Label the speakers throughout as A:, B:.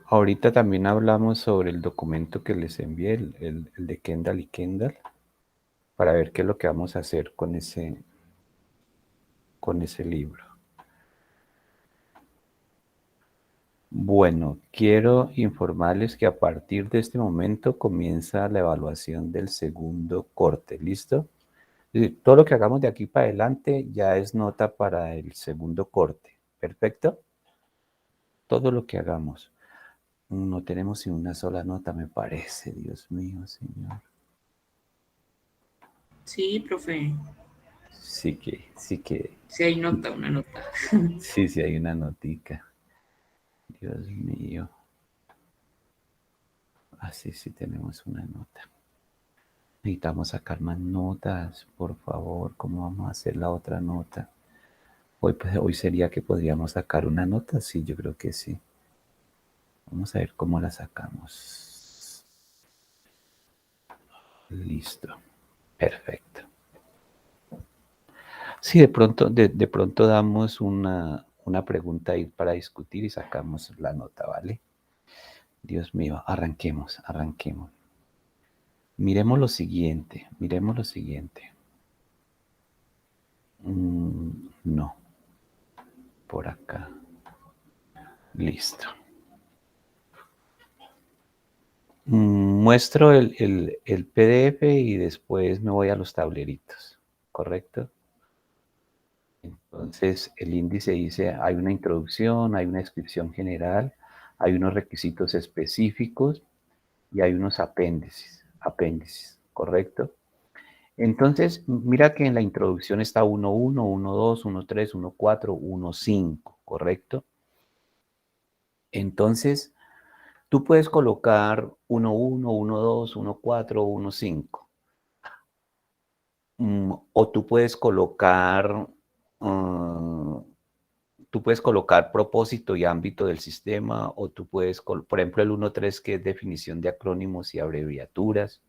A: Ahorita también hablamos sobre el documento que les envié, el de Kendall y Kendall, para ver qué es lo que vamos a hacer con ese libro. Bueno, quiero informarles que a partir de este momento comienza la evaluación del segundo corte, ¿listo? Es decir, todo lo que hagamos de aquí para adelante ya es nota para el segundo corte, ¿perfecto? Todo lo que hagamos. No tenemos ni una sola nota, me parece, Dios mío, Señor.
B: Sí, profe.
A: Sí que,
B: Si hay nota, una nota.
A: sí, hay una notica. Dios mío. Así sí tenemos una nota. Necesitamos sacar más notas, por favor. ¿Cómo vamos a hacer la otra nota? Hoy sería que podríamos sacar una nota. Sí, yo creo que sí. Vamos a ver cómo la sacamos. Listo. Perfecto. Sí, de pronto damos una pregunta ahí para discutir y sacamos la nota, ¿vale? Dios mío, arranquemos. Miremos lo siguiente, miremos lo siguiente. No, por acá. Listo. Muestro el PDF y después me voy a los tableritos, ¿correcto? Entonces, el índice dice, hay una introducción, hay una descripción general, hay unos requisitos específicos y hay unos apéndices, ¿correcto? Entonces, mira que en la introducción está 1.1, 1.2, 1.3, 1.4, 1.5, ¿correcto? Entonces, tú puedes colocar 1.1, 1.2, 1.4, 1.5. O mm, tú puedes colocar propósito y ámbito del sistema, o tú puedes, por ejemplo, el 1.3 que es definición de acrónimos y abreviaturas.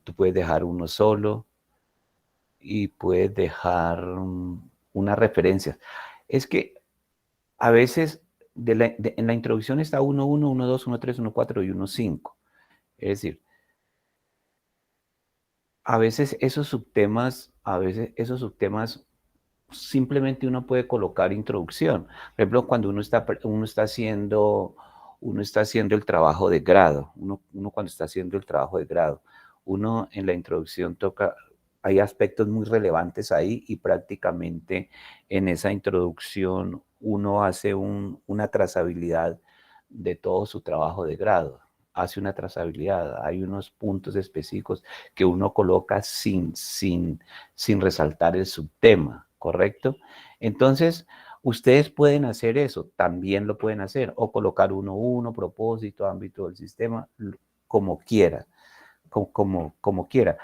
A: Tú puedes dejar uno solo y puedes dejar unas referencias. Es que a veces en la introducción está 1.1, 1.2, 1.3, 1.4 y 1.5. Es decir, a veces esos subtemas simplemente uno puede colocar introducción. Por ejemplo, cuando uno está haciendo el trabajo de grado, uno cuando está haciendo el trabajo de grado, uno en la introducción hay aspectos muy relevantes ahí y prácticamente en esa introducción uno hace una trazabilidad de todo su trabajo de grado. Hace una trazabilidad, hay unos puntos específicos que uno coloca sin resaltar el subtema, ¿correcto? Entonces, ustedes pueden hacer eso, también lo pueden hacer, o colocar 1.1, propósito, ámbito del sistema, como quiera, como quiera.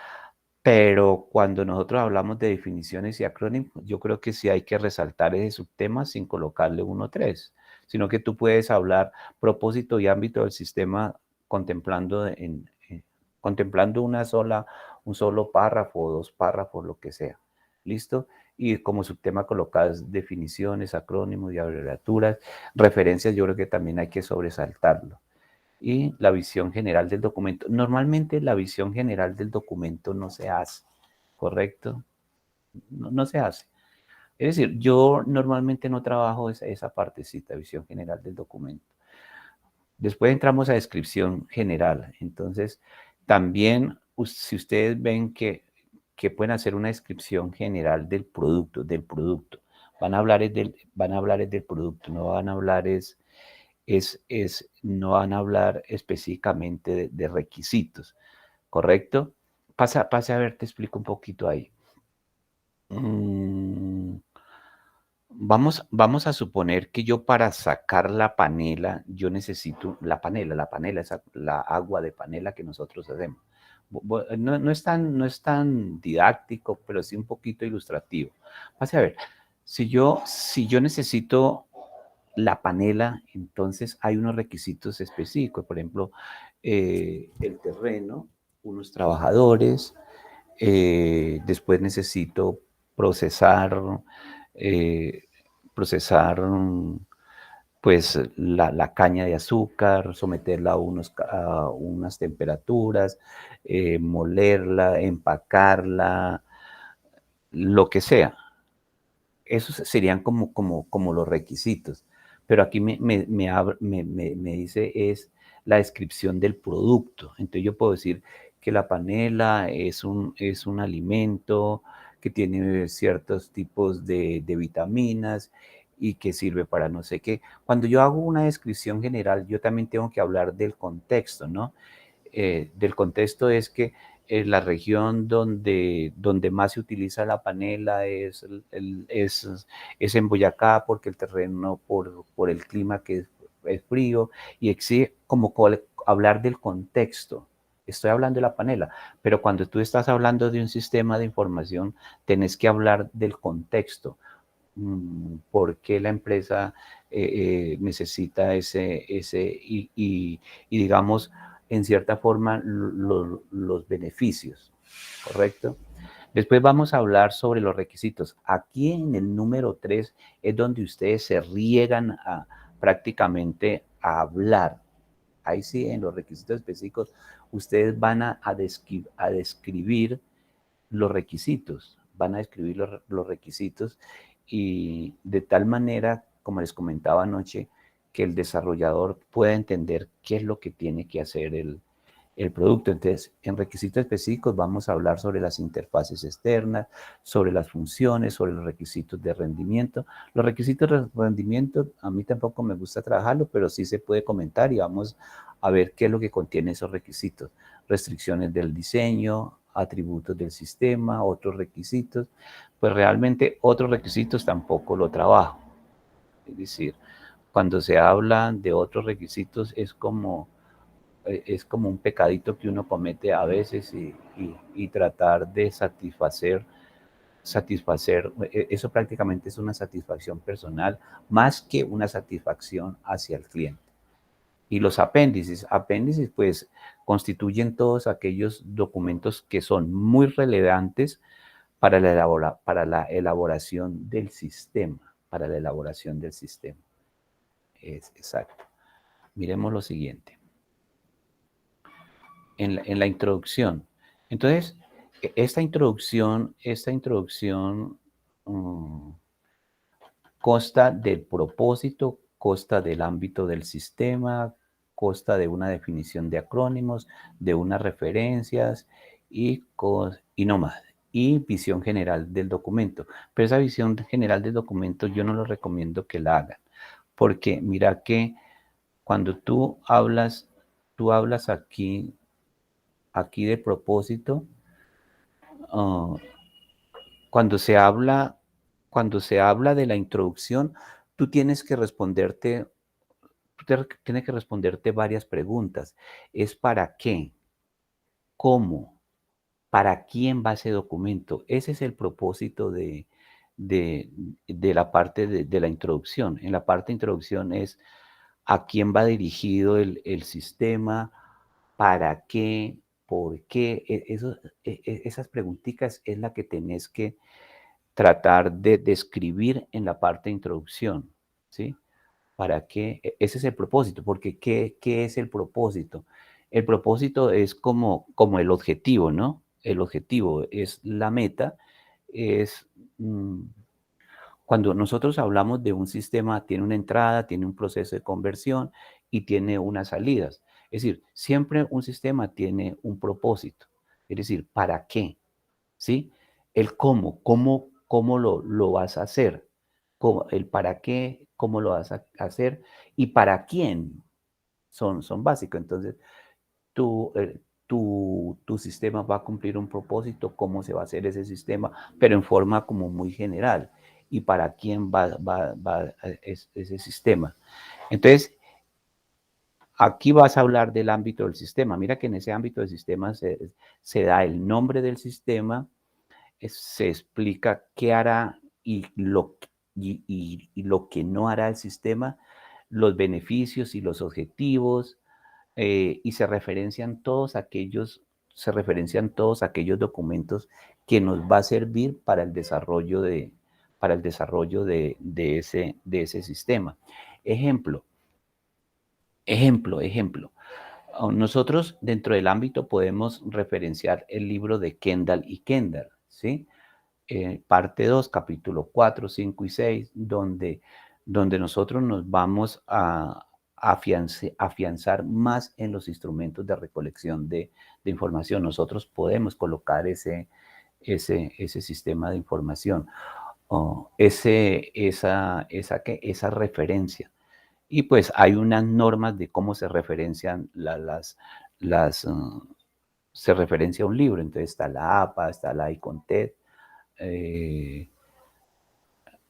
A: Pero cuando nosotros hablamos de definiciones y acrónimos, yo creo que sí hay que resaltar ese subtema sin colocarle 1.3, sino que tú puedes hablar propósito y ámbito del sistema contemplando contemplando un solo párrafo o dos párrafos, lo que sea. ¿Listo? Y como subtema colocas definiciones, acrónimos y abreviaturas, referencias, yo creo que también hay que sobresaltarlo. Y la visión general del documento. Normalmente la visión general del documento no se hace, ¿correcto? No se hace. Es decir, yo normalmente no trabajo esa partecita, visión general del documento. Después entramos a descripción general. Entonces, también, si ustedes ven que pueden hacer una descripción general del producto. Van a hablar es del producto, no van a hablar no van a hablar específicamente de requisitos, ¿correcto? Pase a ver, te explico un poquito ahí. Mm, vamos a suponer que yo para sacar la panela, yo necesito la panela, la agua de panela que nosotros hacemos. No es tan didáctico, pero sí un poquito ilustrativo. Pase a ver, si yo necesito la panela, entonces hay unos requisitos específicos, por ejemplo, el terreno, unos trabajadores, después necesito procesar, eh, procesar pues la caña de azúcar, someterla a unas temperaturas, molerla, empacarla, lo que sea. Esos serían como los requisitos. Pero aquí me dice es la descripción del producto. Entonces yo puedo decir que la panela es un alimento que tiene ciertos tipos de vitaminas y que sirve para no sé qué. Cuando yo hago una descripción general, yo también tengo que hablar del contexto, ¿no? Del contexto es que la región donde más se utiliza la panela es en Boyacá porque el terreno, por el clima que es frío y exige como hablar del contexto. Estoy hablando de la panela, pero cuando tú estás hablando de un sistema de información, tenés que hablar del contexto. ¿Por qué la empresa necesita y digamos, en cierta forma, los beneficios, ¿correcto? Después vamos a hablar sobre los requisitos. Aquí en el número 3 es donde ustedes se riegan prácticamente a hablar. Ahí sí, en los requisitos específicos, ustedes van a describir los requisitos, van a describir los requisitos y de tal manera, como les comentaba anoche, que el desarrollador pueda entender qué es lo que tiene que hacer el producto. Entonces, en requisitos específicos vamos a hablar sobre las interfaces externas, sobre las funciones, sobre los requisitos de rendimiento. Los requisitos de rendimiento, a mí tampoco me gusta trabajarlo, pero sí se puede comentar y vamos a ver qué es lo que contiene esos requisitos. Restricciones del diseño, atributos del sistema, otros requisitos. Pues realmente otros requisitos tampoco lo trabajo. Es decir, cuando se habla de otros requisitos es como un pecadito que uno comete a veces y tratar de satisfacer, eso prácticamente es una satisfacción personal más que una satisfacción hacia el cliente. Y los apéndices pues constituyen todos aquellos documentos que son muy relevantes para la elaboración del sistema, para la elaboración del sistema. Es exacto. Miremos lo siguiente. En la introducción. Entonces, esta introducción consta del propósito, consta del ámbito del sistema, consta de una definición de acrónimos, de unas referencias y no más. Y visión general del documento. Pero esa visión general del documento yo no lo recomiendo que la hagan, porque mira que cuando tú hablas aquí de propósito, uh, cuando se habla, cuando se habla de la introducción, tú tienes que responderte, tienes que responderte varias preguntas. ¿Es para qué? ¿Cómo? ¿Para quién va ese documento? Ese es el propósito de, de la parte de la introducción. En la parte de introducción es a quién va dirigido el sistema, para qué, por qué. Esas preguntitas es la que tenés que tratar de describir en la parte de introducción, ¿sí? ¿Para qué? Ese es el propósito, porque ¿qué es el propósito? El propósito es como el objetivo, ¿no? El objetivo es la meta, es mm, cuando nosotros hablamos de un sistema, tiene una entrada, tiene un proceso de conversión y tiene unas salidas. Es decir, siempre un sistema tiene un propósito. Es decir, ¿para qué? ¿Sí? El cómo lo vas a hacer, el para qué, cómo lo vas a hacer y para quién son básicos. Entonces, tu sistema va a cumplir un propósito, cómo se va a hacer ese sistema, pero en forma como muy general. Y para quién va ese sistema. Entonces, aquí vas a hablar del ámbito del sistema. Mira que en ese ámbito del sistema se da el nombre del sistema, se explica qué hará y lo que no hará el sistema, los beneficios y los objetivos, y se referencian todos aquellos documentos que nos va a servir para el desarrollo de ese sistema. Ejemplo. Nosotros dentro del ámbito podemos referenciar el libro de Kendall y Kendall, ¿sí? Parte 2, capítulo 4, 5 y 6, donde nosotros nos vamos a afianzar más en los instrumentos de recolección de información. Nosotros podemos colocar ese sistema de información, esa referencia. Y pues hay unas normas de cómo se referencian se referencia a un libro. Entonces está la APA, está la ICONTED.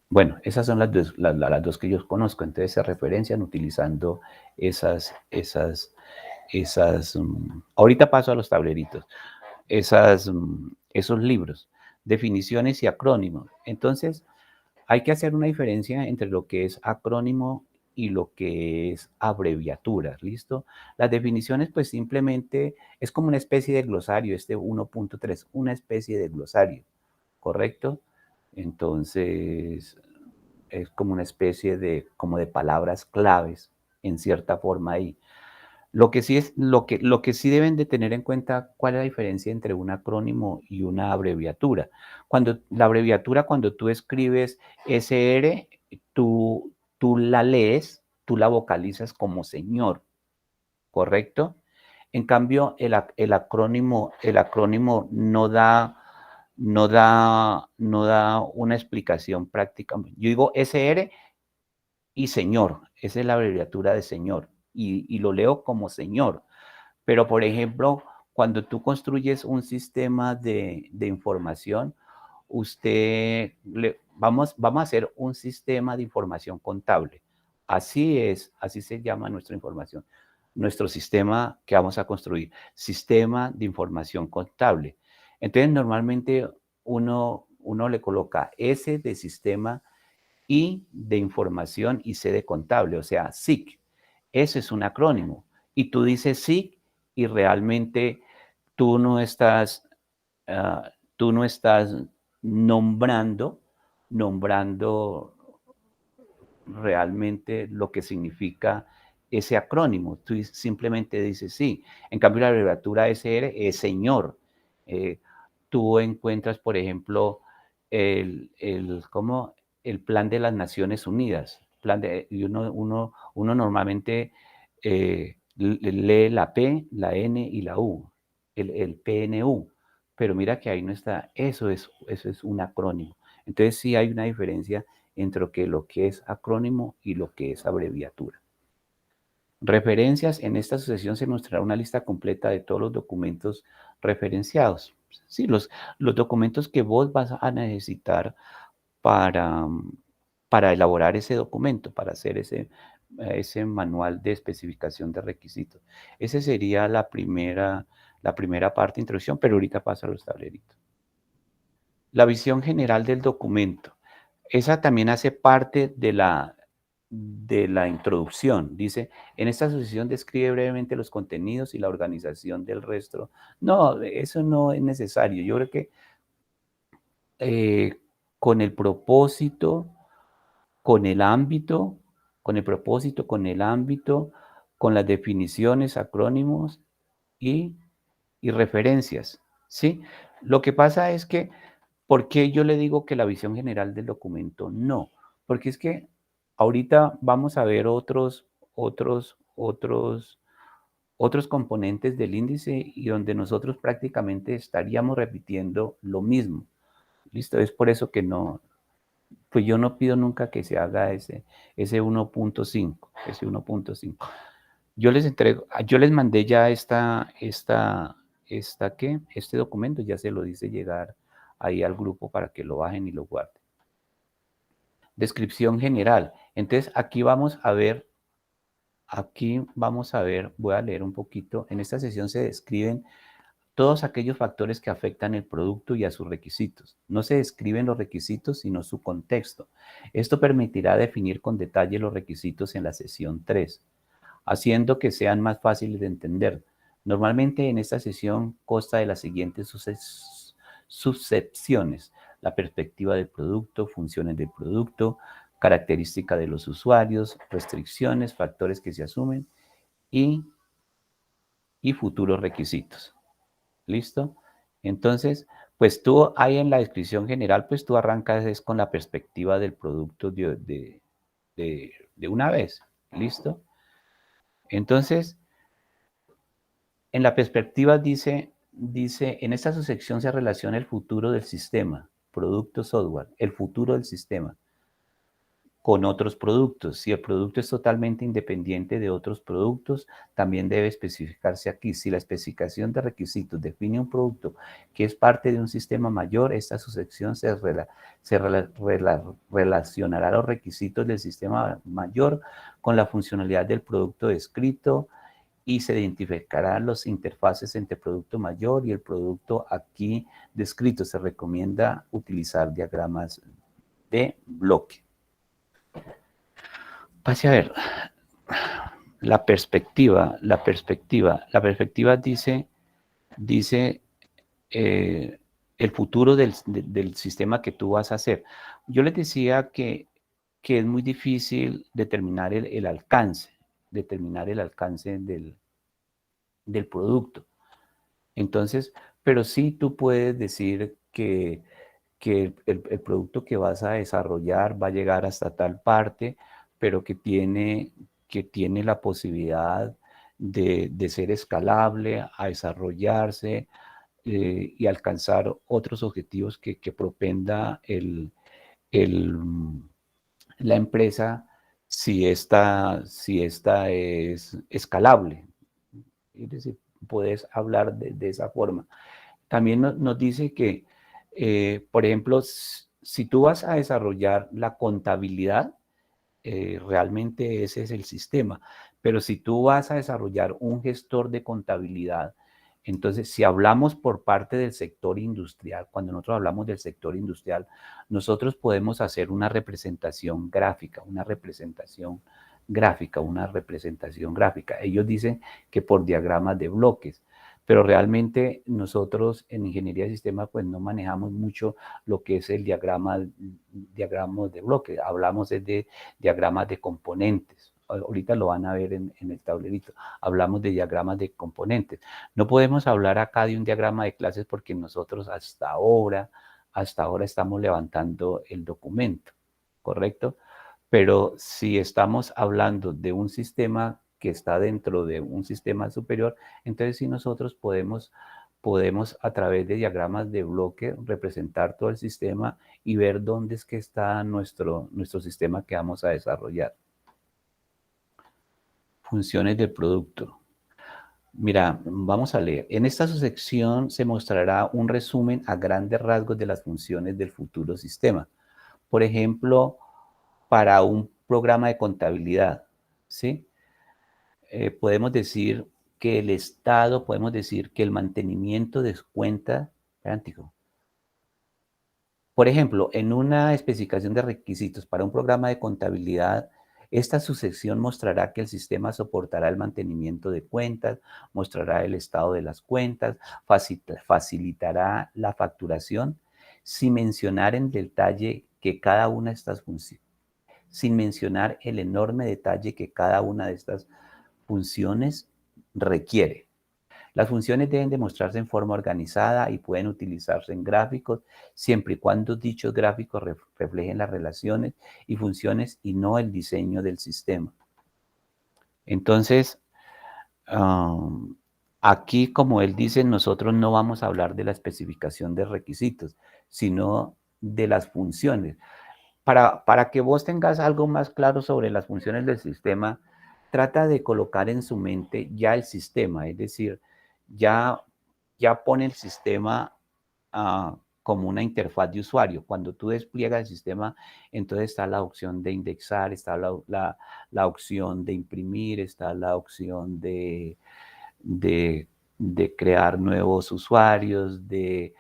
A: Bueno, esas son las dos que yo conozco. Entonces se referencian utilizando ahorita paso a los tableritos, esos libros, definiciones y acrónimos. Entonces, hay que hacer una diferencia entre lo que es acrónimo y lo que es abreviatura, ¿listo? Las definiciones, pues simplemente es como una especie de glosario, 1.3, una especie de glosario, ¿correcto? Entonces, es como una especie como de palabras claves, en cierta forma ahí. Lo que sí deben de tener en cuenta, cuál es la diferencia entre un acrónimo y una abreviatura. La abreviatura, cuando tú escribes SR, tú la lees, tú la vocalizas como señor, ¿correcto? En cambio, el acrónimo no da una explicación práctica. Yo digo SR y señor, esa es la abreviatura de señor, y lo leo como señor. Pero, por ejemplo, cuando tú construyes un sistema de información, vamos a hacer un sistema de información contable. Así se llama nuestra información, nuestro sistema que vamos a construir, sistema de información contable. Entonces, normalmente uno le coloca S de sistema, I de información y C de contable, o sea, SIC. Ese es un acrónimo. Y tú dices SIC y realmente tú no estás, tú no estás nombrando realmente lo que significa ese acrónimo. Tú simplemente dices sí. En cambio, la abreviatura SR es señor. Eh, Tú encuentras, por ejemplo, ¿cómo? El plan de las Naciones Unidas. Y uno normalmente lee la P, la N y la U, el PNU. Pero mira que ahí no está. Eso es un acrónimo. Entonces sí hay una diferencia entre lo que es acrónimo y lo que es abreviatura. Referencias. En esta sucesión se mostrará una lista completa de todos los documentos referenciados. Sí, los documentos que vos vas a necesitar para, para elaborar ese documento, para hacer ese manual de especificación de requisitos. Esa sería la primera parte de introducción, pero ahorita paso a los tableritos. La visión general del documento. Esa también hace parte de la introducción. Dice, en esta sucesión describe brevemente los contenidos y la organización del resto. No, eso no es necesario. Yo creo que con el propósito, con el ámbito, con las definiciones, acrónimos y referencias, ¿sí? Lo que pasa es que, ¿por qué yo le digo que la visión general del documento no? Porque es que ahorita vamos a ver otros componentes del índice y donde nosotros prácticamente estaríamos repitiendo lo mismo. ¿Listo? Es por eso que no, pues yo no pido nunca que se haga ese 1.5. Yo les mandé ya este documento, ya se lo dice llegar ahí al grupo para que lo bajen y lo guarden. Descripción general. Entonces, aquí vamos a ver, voy a leer un poquito. En esta sesión se describen todos aquellos factores que afectan el producto y a sus requisitos. No se describen los requisitos, sino su contexto. Esto permitirá definir con detalle los requisitos en la sesión 3, haciendo que sean más fáciles de entender. Normalmente en esta sesión consta de las siguientes subsecciones: la perspectiva del producto, funciones del producto, característica de los usuarios, restricciones, factores que se asumen y futuros requisitos. ¿Listo? Entonces, pues tú ahí en la descripción general, pues tú arrancas es con la perspectiva del producto de una vez. ¿Listo? Entonces, en la perspectiva dice, en esta subsección se relaciona el futuro del sistema, producto software, el futuro del sistema, con otros productos. Si el producto es totalmente independiente de otros productos, también debe especificarse aquí. Si la especificación de requisitos define un producto que es parte de un sistema mayor, esta subsección relacionará los requisitos del sistema mayor con la funcionalidad del producto descrito y se identificarán las interfaces entre producto mayor y el producto aquí descrito. Se recomienda utilizar diagramas de bloque. Pase a ver, la perspectiva dice el futuro del sistema que tú vas a hacer. Yo les decía que es muy difícil determinar el alcance del producto. Entonces, pero sí tú puedes decir que el producto que vas a desarrollar va a llegar hasta tal parte, pero que tiene la posibilidad de ser escalable, a desarrollarse y alcanzar otros objetivos que propenda la empresa si esta es escalable. Es decir, puedes hablar de esa forma. También nos dice que, por ejemplo, si tú vas a desarrollar la contabilidad, realmente ese es el sistema. Pero si tú vas a desarrollar un gestor de contabilidad, entonces si hablamos por parte del sector industrial, cuando nosotros hablamos del sector industrial, nosotros podemos hacer una representación gráfica, Ellos dicen que por diagramas de bloques, pero realmente nosotros en ingeniería de sistemas pues no manejamos mucho lo que es el diagramas de bloques, hablamos de diagramas de componentes. Ahorita lo van a ver en el tablerito. Hablamos de diagramas de componentes. No podemos hablar acá de un diagrama de clases porque nosotros hasta ahora estamos levantando el documento, ¿correcto? Pero si estamos hablando de un sistema que está dentro de un sistema superior, entonces sí nosotros podemos a través de diagramas de bloque representar todo el sistema y ver dónde es que está nuestro sistema que vamos a desarrollar. Funciones del producto. Mira, vamos a leer. En esta subsección se mostrará un resumen a grandes rasgos de las funciones del futuro sistema. Por ejemplo, para un programa de contabilidad, ¿sí? Podemos decir que el Estado, podemos decir que el mantenimiento de cuentas, por ejemplo, en una especificación de requisitos para un programa de contabilidad, esta subsección mostrará que el sistema soportará el mantenimiento de cuentas, mostrará el estado de las cuentas, facilitará la facturación, sin mencionar en detalle que cada una de estas funciones, sin mencionar el enorme detalle que cada una de estas funciones requiere. Las funciones deben demostrarse en forma organizada y pueden utilizarse en gráficos siempre y cuando dichos gráficos reflejen las relaciones y funciones y no el diseño del sistema. Entonces, aquí, como él dice, nosotros no vamos a hablar de la especificación de requisitos, sino de las funciones. Para que vos tengas algo más claro sobre las funciones del sistema, trata de colocar en su mente ya el sistema, es decir, ya pone el sistema como una interfaz de usuario. Cuando tú despliegas el sistema, entonces está la opción de indexar, está la opción de imprimir, está la opción de crear nuevos usuarios, de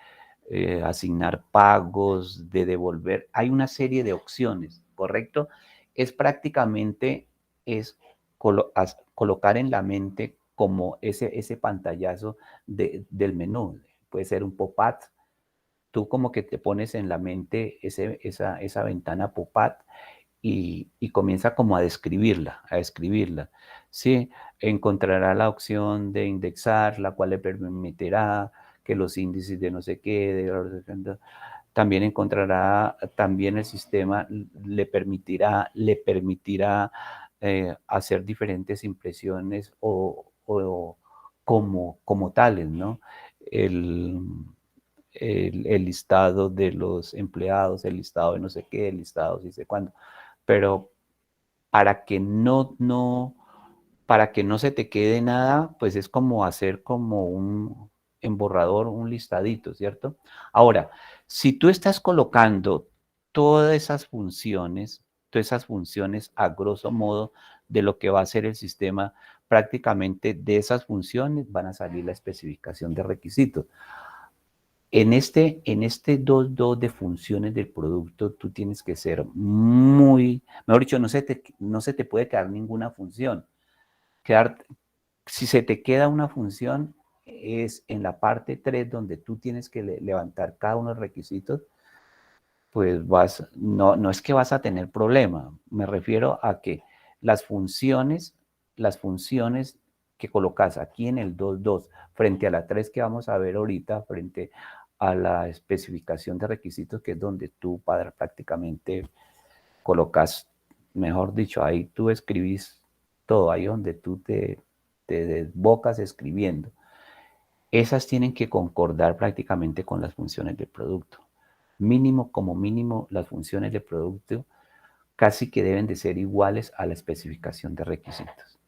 A: asignar pagos, de devolver. Hay una serie de opciones, ¿correcto? Es prácticamente colocar en la mente como ese pantallazo del menú. Puede ser un pop-up. Tú como que te pones en la mente esa ventana pop-up y comienza como a describirla, ¿sí? Encontrará la opción de indexar, la cual le permitirá que los índices de no sé qué, también encontrará, también el sistema le permitirá hacer diferentes impresiones o como tales, ¿no? El, el listado de los empleados, el listado de no sé qué, el listado de no sé cuándo, pero para que para que no se te quede nada, pues es como hacer como un en borrador, un listadito, ¿cierto? Ahora, si tú estás colocando todas esas funciones a grosso modo de lo que va a ser el sistema, prácticamente de esas funciones van a salir la especificación de requisitos. En este 2.2 de funciones del producto, tú tienes que ser muy, mejor dicho, no se te puede quedar ninguna función. Si se te queda una función, es en la parte 3 donde tú tienes que levantar cada uno de los requisitos, pues no es que vas a tener problema. Me refiero a que las funciones, las funciones que colocas aquí en el 2.2 frente a la 3 que vamos a ver ahorita, frente a la especificación de requisitos, que es donde tú prácticamente colocas, mejor dicho, ahí tú escribís todo, ahí donde tú te desbocas escribiendo. Esas tienen que concordar prácticamente con las funciones del producto. Como mínimo, las funciones del producto casi que deben de ser iguales a la especificación de requisitos.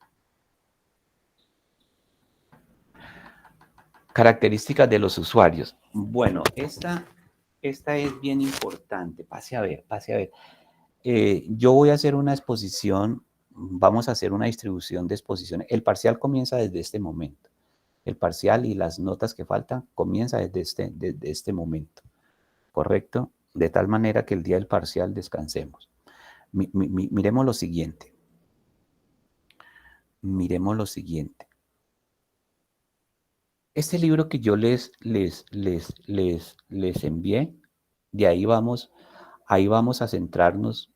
A: Características de los usuarios. Bueno, esta es bien importante. Pase a ver, pase a ver. Yo voy a hacer una exposición, vamos a hacer una distribución de exposiciones. El parcial comienza desde este momento. El parcial y las notas que faltan comienza desde este momento, ¿correcto? De tal manera que el día del parcial descansemos. Miremos lo siguiente. Miremos lo siguiente. Este libro que yo les envié, de ahí vamos a centrarnos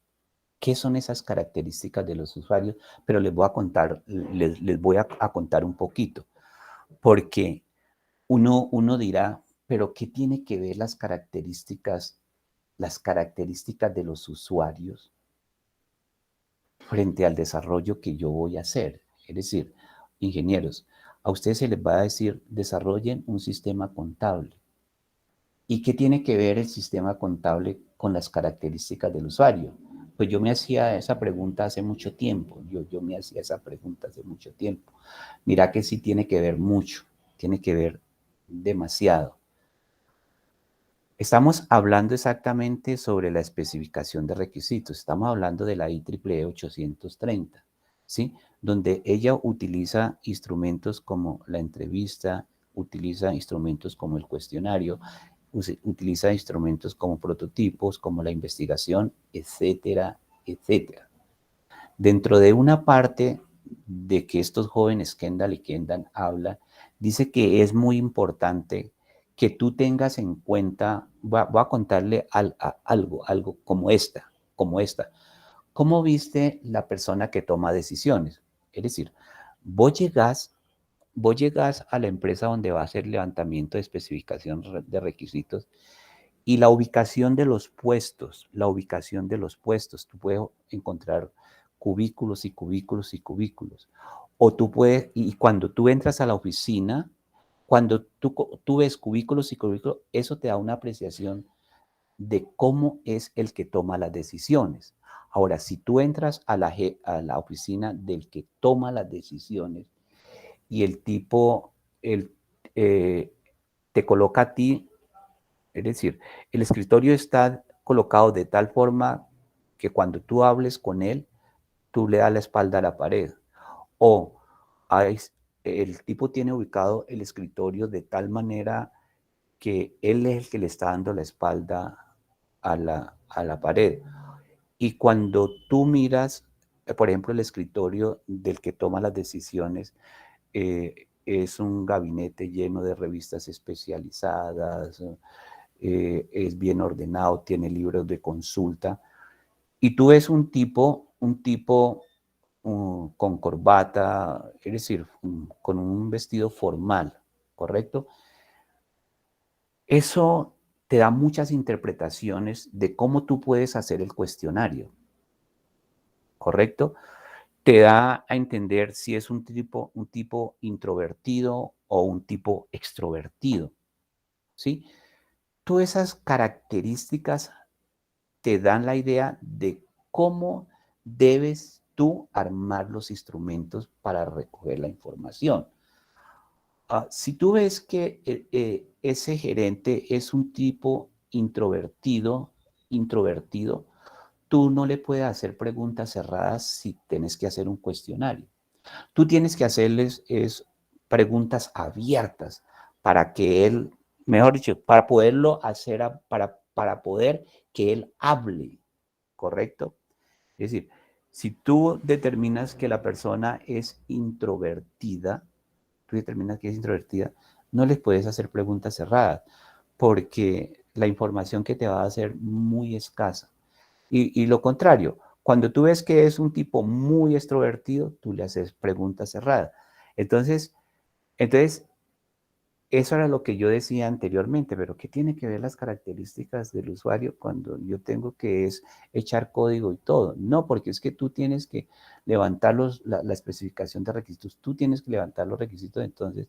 A: qué son esas características de los usuarios, pero les voy a contar, les voy a contar un poquito, porque uno dirá, pero ¿qué tiene que ver las características de los usuarios frente al desarrollo que yo voy a hacer? Es decir, ingenieros, a ustedes se les va a decir, desarrollen un sistema contable. ¿Y qué tiene que ver el sistema contable con las características del usuario? Pues yo me hacía esa pregunta hace mucho tiempo. Yo me hacía esa pregunta hace mucho tiempo. Mira que sí tiene que ver mucho, tiene que ver demasiado. Estamos hablando exactamente sobre la especificación de requisitos. Estamos hablando de la IEEE 830, ¿sí? Donde ella utiliza instrumentos como la entrevista, utiliza instrumentos como el cuestionario, utiliza instrumentos como prototipos, como la investigación, etcétera, etcétera. Dentro de una parte de que estos jóvenes Kendall y Kendall hablan, dice que es muy importante que tú tengas en cuenta, voy a contarle algo como esta. ¿Cómo viste la persona que toma decisiones? Es decir, vos llegás, vos llegas a la empresa donde va a hacer levantamiento de especificación de requisitos y la ubicación de los puestos, tú puedes encontrar cubículos y cubículos y cubículos. O tú puedes, y cuando tú entras a la oficina, cuando tú ves cubículos y cubículos, eso te da una apreciación de cómo es el que toma las decisiones. Ahora, si tú entras a la oficina del que toma las decisiones y el tipo eh, te coloca a ti, es decir, el escritorio está colocado de tal forma que cuando tú hables con él, tú le das la espalda a la pared. O el tipo tiene ubicado el escritorio de tal manera que él es el que le está dando la espalda a la pared. Y cuando tú miras, por ejemplo, el escritorio del que toma las decisiones, es un gabinete lleno de revistas especializadas, es bien ordenado, tiene libros de consulta. y tú ves un tipo con corbata, es decir, con un vestido formal, ¿correcto? Eso te da muchas interpretaciones de cómo tú puedes hacer el cuestionario, ¿correcto? Te da a entender si es un tipo introvertido o un tipo extrovertido, ¿sí? Todas esas características te dan la idea de cómo debes tú armar los instrumentos para recoger la información. Si tú ves que ese gerente es un tipo introvertido, tú no le puedes hacer preguntas cerradas si tienes que hacer un cuestionario. Tú tienes que hacerles preguntas abiertas para que él, mejor dicho, para poderlo hacer, para poder que él hable, ¿correcto? Es decir, si tú determinas que la persona es introvertida, no les puedes hacer preguntas cerradas, porque la información que te va a ser muy escasa. Y lo contrario, cuando tú ves que es un tipo muy extrovertido, tú le haces preguntas cerradas. Entonces, entonces, eso era lo que yo decía anteriormente, pero ¿qué tiene que ver las características del usuario cuando yo tengo que es echar código y todo? No, porque es que tú tienes que levantar la especificación de requisitos, tú tienes que levantar los requisitos, entonces,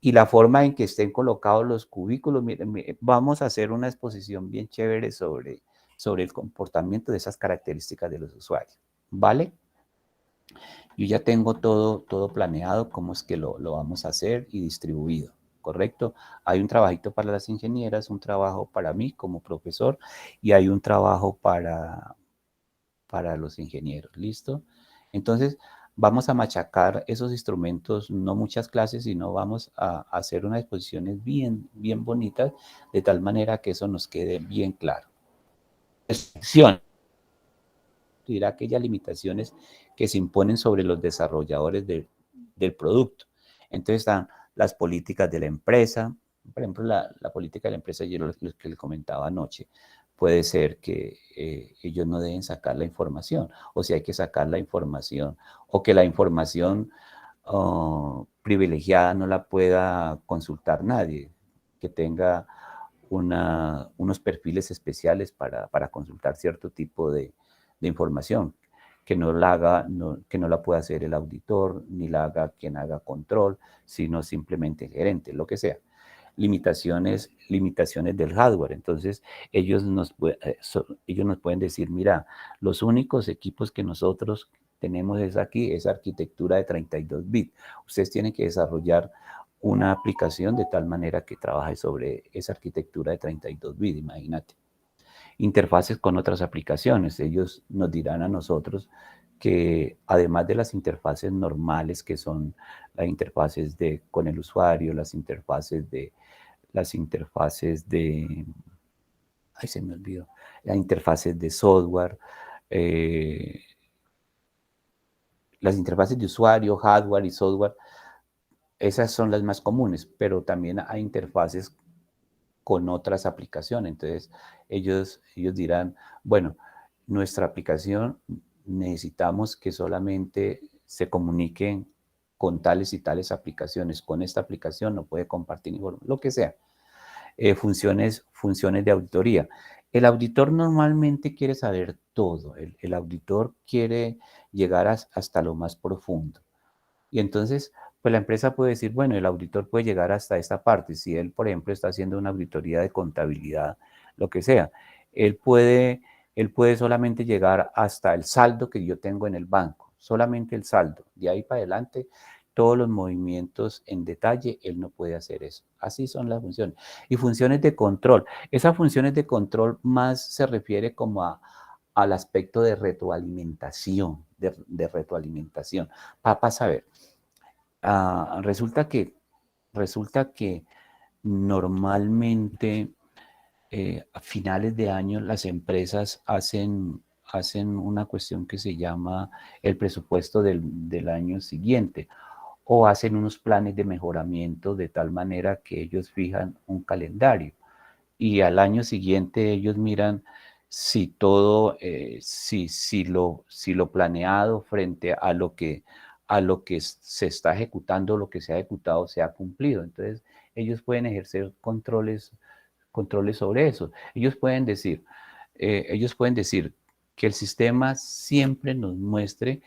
A: y la forma en que estén colocados los cubículos. Miren, vamos a hacer una exposición bien chévere sobre el comportamiento de esas características de los usuarios, ¿vale? Yo ya tengo todo planeado, cómo es que lo vamos a hacer y distribuido, ¿correcto? Hay un trabajito para las ingenieras, un trabajo para mí como profesor y hay un trabajo para los ingenieros, ¿listo? Entonces, vamos a machacar esos instrumentos, no muchas clases, sino vamos a hacer unas exposiciones bien bonitas, de tal manera que eso nos quede bien claro. Restricción. Dirá aquellas limitaciones que se imponen sobre los desarrolladores del producto. Entonces están las políticas de la empresa, por ejemplo, la política de la empresa, yo lo que le comentaba anoche, puede ser que ellos no deben sacar la información, o si hay que sacar la información, o que la información privilegiada no la pueda consultar nadie, que tenga unos perfiles especiales para consultar cierto tipo de información, que no la haga, que no la pueda hacer el auditor, ni la haga quien haga control, sino simplemente el gerente, lo que sea. Limitaciones del hardware. Entonces, ellos nos pueden decir, mira, los únicos equipos que nosotros tenemos es aquí, es arquitectura de 32 bits. Ustedes tienen que desarrollar una aplicación de tal manera que trabaje sobre esa arquitectura de 32 bits, imagínate. Interfaces con otras aplicaciones. Ellos nos dirán a nosotros que además de las interfaces normales, que son las interfaces con el usuario, ay, se me olvidó, las interfaces de software, eh, las interfaces de usuario, hardware y software, esas son las más comunes, pero también hay interfaces con otras aplicaciones. Entonces, ellos dirán, bueno, nuestra aplicación necesitamos que solamente se comuniquen con tales y tales aplicaciones. Con esta aplicación no puede compartir información, lo que sea. Funciones de auditoría. El auditor normalmente quiere saber todo. El auditor quiere llegar hasta lo más profundo. Y entonces, pues la empresa puede decir, bueno, el auditor puede llegar hasta esta parte. Si él, por ejemplo, está haciendo una auditoría de contabilidad, lo que sea, él puede, él puede solamente llegar hasta el saldo que yo tengo en el banco, solamente el saldo. De ahí para adelante, todos los movimientos en detalle, él no puede hacer eso. Así son las funciones. Y funciones de control. Esas funciones de control más se refiere como al aspecto de retroalimentación, de retroalimentación. Para saber, resulta que normalmente a finales de año las empresas hacen una cuestión que se llama el presupuesto del año siguiente o hacen unos planes de mejoramiento de tal manera que ellos fijan un calendario y al año siguiente ellos miran si todo, si lo planeado frente a lo que se está ejecutando, lo que se ha ejecutado, se ha cumplido. Entonces, ellos pueden ejercer controles sobre eso. Ellos pueden decir que el sistema siempre nos muestre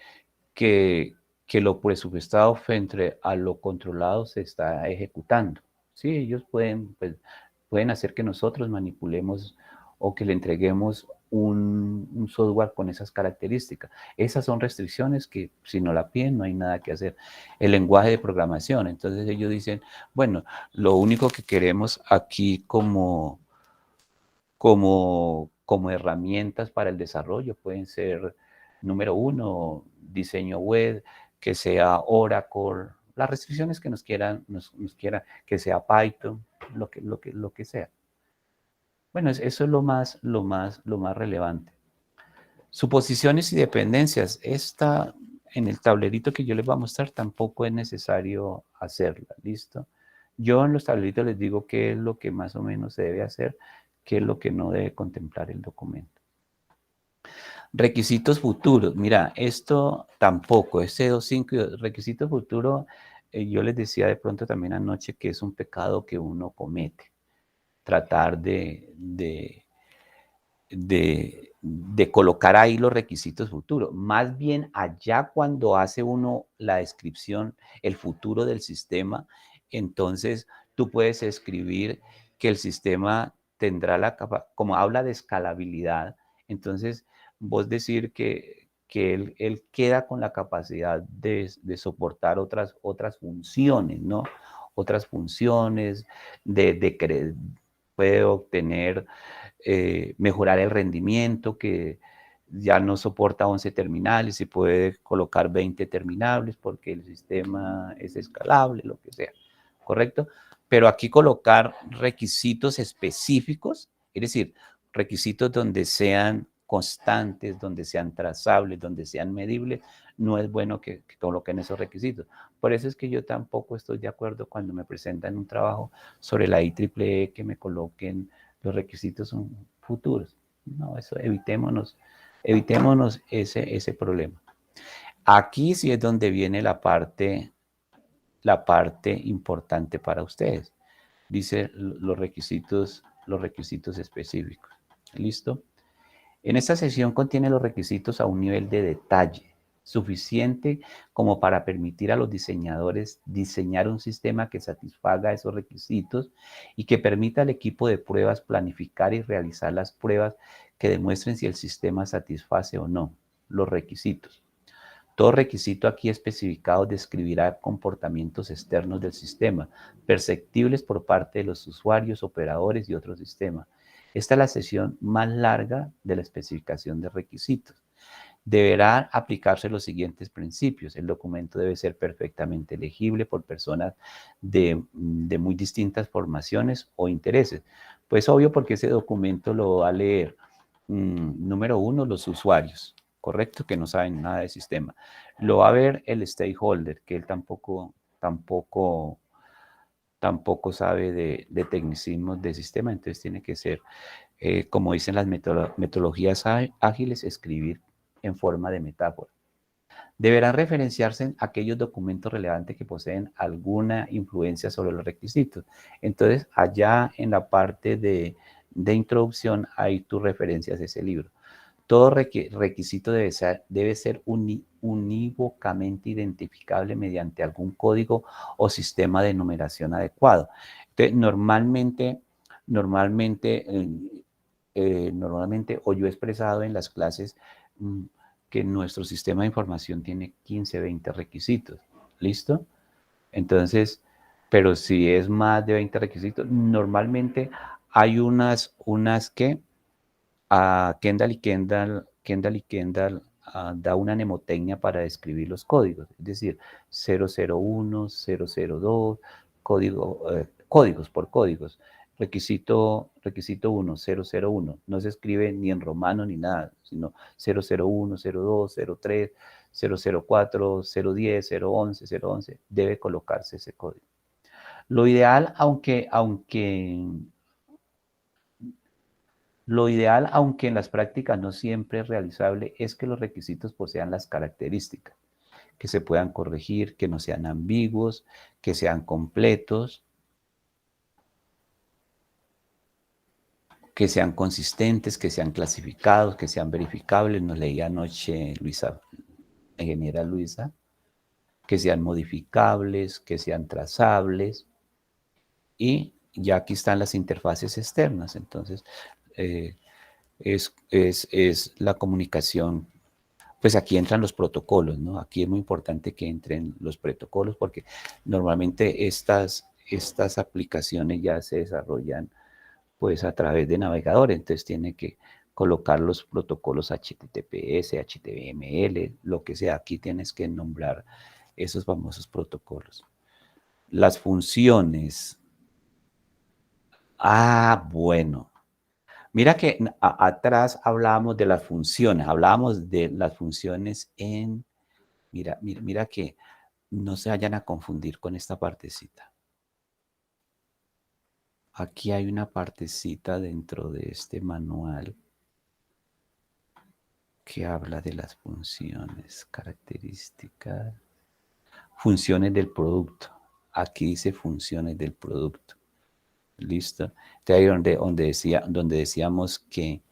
A: que, que lo presupuestado frente a lo controlado se está ejecutando. Sí, ellos pueden, pues, pueden hacer que nosotros manipulemos o que le entreguemos un software con esas características. Esas son restricciones que si no la piden no hay nada que hacer. El lenguaje de programación, entonces ellos dicen, bueno, lo único que queremos aquí como herramientas para el desarrollo pueden ser, número uno, diseño web, que sea Oracle, las restricciones que nos quieran, que sea Python, lo que sea. Bueno, eso es lo más relevante. Suposiciones y dependencias. Esta, en el tablerito que yo les voy a mostrar, tampoco es necesario hacerla, ¿listo? Yo en los tableritos les digo qué es lo que más o menos se debe hacer, qué es lo que no debe contemplar el documento. Requisitos futuros. Mira, esto tampoco, este 2.5, requisitos futuros, yo les decía de pronto también anoche que es un pecado que uno comete. Tratar de colocar ahí los requisitos futuros. Más bien allá cuando hace uno la descripción, el futuro del sistema, entonces tú puedes escribir que el sistema tendrá la capacidad, como habla de escalabilidad, entonces vos decir que él queda con la capacidad de soportar otras funciones, ¿no? Otras funciones, puede obtener mejorar el rendimiento, que ya no soporta 11 terminales y puede colocar 20 terminales porque el sistema es escalable, lo que sea, ¿correcto? Pero aquí colocar requisitos específicos, es decir, requisitos donde sean constantes, donde sean trazables, donde sean medibles, no es bueno que coloquen esos requisitos. Por eso es que yo tampoco estoy de acuerdo cuando me presentan un trabajo sobre la IEEE que me coloquen los requisitos son futuros. No, eso evitémonos ese problema. Aquí sí es donde viene la parte importante para ustedes. Dice los requisitos específicos. ¿Listo? En esta sección contiene los requisitos a un nivel de detalle suficiente como para permitir a los diseñadores diseñar un sistema que satisfaga esos requisitos y que permita al equipo de pruebas planificar y realizar las pruebas que demuestren si el sistema satisface o no los requisitos. Todo requisito aquí especificado describirá comportamientos externos del sistema, perceptibles por parte de los usuarios, operadores y otros sistemas. Esta es la sección más larga de la especificación de requisitos. Deberán aplicarse los siguientes principios. El documento debe ser perfectamente legible por personas de muy distintas formaciones o intereses. Pues obvio porque ese documento lo va a leer, número uno, los usuarios, correcto, que no saben nada del sistema. Lo va a ver el stakeholder, que él tampoco sabe de tecnicismos de sistema, entonces tiene que ser, como dicen las metodologías ágiles, escribir en forma de metáfora. Deberán referenciarse en aquellos documentos relevantes que poseen alguna influencia sobre los requisitos. Entonces, allá en la parte de introducción hay tus referencias a ese libro. Todo requisito debe ser unívocamente identificable mediante algún código o sistema de numeración adecuado. Entonces, normalmente, o yo he expresado en las clases que nuestro sistema de información tiene 15, 20 requisitos. ¿Listo? Entonces, pero si es más de 20 requisitos, normalmente hay unas que Kendall da una mnemotecnia para describir los códigos, es decir, 001, 002, códigos por códigos. Requisito 1, 001. No se escribe ni en romano ni nada, sino 001, 02, 03, 004, 010, 011, 011. Debe colocarse ese código. Lo ideal, aunque Lo ideal, aunque en las prácticas no siempre es realizable, es que los requisitos posean las características, que se puedan corregir, que no sean ambiguos, que sean completos, que sean consistentes, que sean clasificados, que sean verificables. Nos leía anoche Luisa, la ingeniera Luisa, que sean modificables, que sean trazables. Y ya aquí están las interfaces externas. Entonces, eh, es la comunicación. Pues aquí entran los protocolos, ¿no? Aquí es muy importante que entren los protocolos porque normalmente estas aplicaciones ya se desarrollan pues a través de navegadores, entonces tiene que colocar los protocolos HTTPS, HTML, lo que sea. Aquí tienes que nombrar esos famosos protocolos. Las funciones. Bueno. Mira que atrás hablábamos de las funciones, hablábamos de las funciones en, mira que no se vayan a confundir con esta partecita. Aquí hay una partecita dentro de este manual que habla de las funciones, características, funciones del producto. Aquí dice funciones del producto. ¿Listo? Entonces ahí donde decíamos que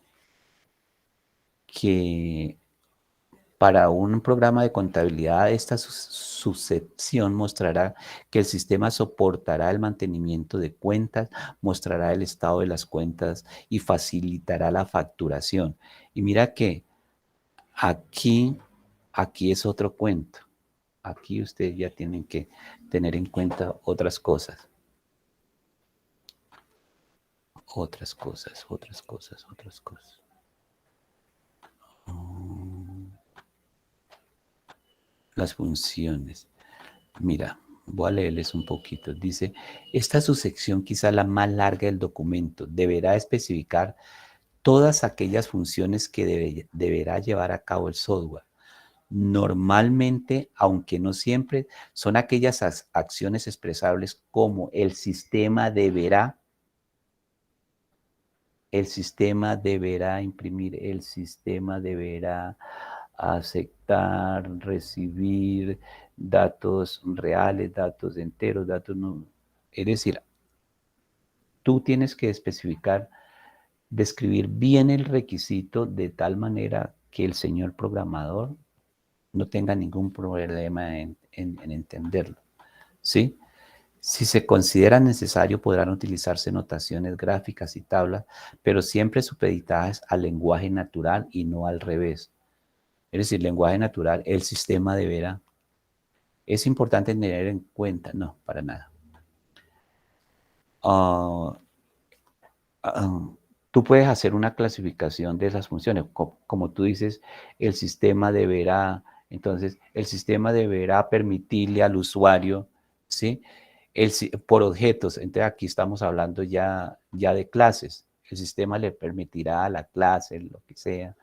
A: para un programa de contabilidad, esta subsección mostrará que el sistema soportará el mantenimiento de cuentas, mostrará el estado de las cuentas y facilitará la facturación. Y mira que aquí es otro cuento. Aquí ustedes ya tienen que tener en cuenta otras cosas. Otras cosas. Las funciones. Mira, voy a leerles un poquito. Dice, esta subsección, quizá la más larga del documento, deberá especificar todas aquellas funciones que deberá llevar a cabo el software. Normalmente, aunque no siempre, son aquellas acciones expresables como el sistema deberá imprimir, el sistema deberá aceptar, recibir datos reales, datos enteros, datos no. Es decir, tú tienes que especificar, describir bien el requisito de tal manera que el señor programador no tenga ningún problema en entenderlo, ¿sí? Si se considera necesario, podrán utilizarse notaciones gráficas y tablas, pero siempre supeditadas al lenguaje natural y no al revés. Es decir, lenguaje natural, el sistema deberá. Es importante tener en cuenta, no, para nada. Tú puedes hacer una clasificación de esas funciones. Como tú dices, el sistema deberá, entonces, el sistema deberá permitirle al usuario, ¿sí? Por objetos, entonces aquí estamos hablando ya de clases. El sistema le permitirá a la clase, lo que sea.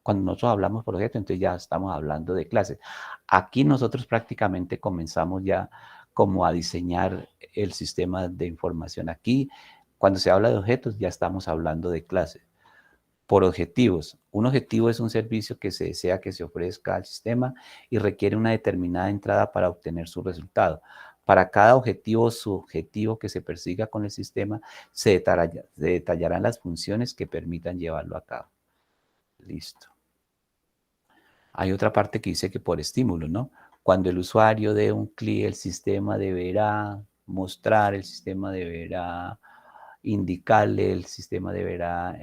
A: Cuando nosotros hablamos por objeto, entonces ya estamos hablando de clases. Aquí nosotros prácticamente comenzamos ya como a diseñar el sistema de información. Aquí, cuando se habla de objetos, ya estamos hablando de clases. Por objetivos. Un objetivo es un servicio que se desea que se ofrezca al sistema y requiere una determinada entrada para obtener su resultado. Para cada objetivo subjetivo que se persiga con el sistema, se detallarán las funciones que permitan llevarlo a cabo. Listo. Hay otra parte que dice que por estímulo, ¿no? Cuando el usuario dé un clic, el sistema deberá mostrar, el sistema deberá indicarle, el sistema deberá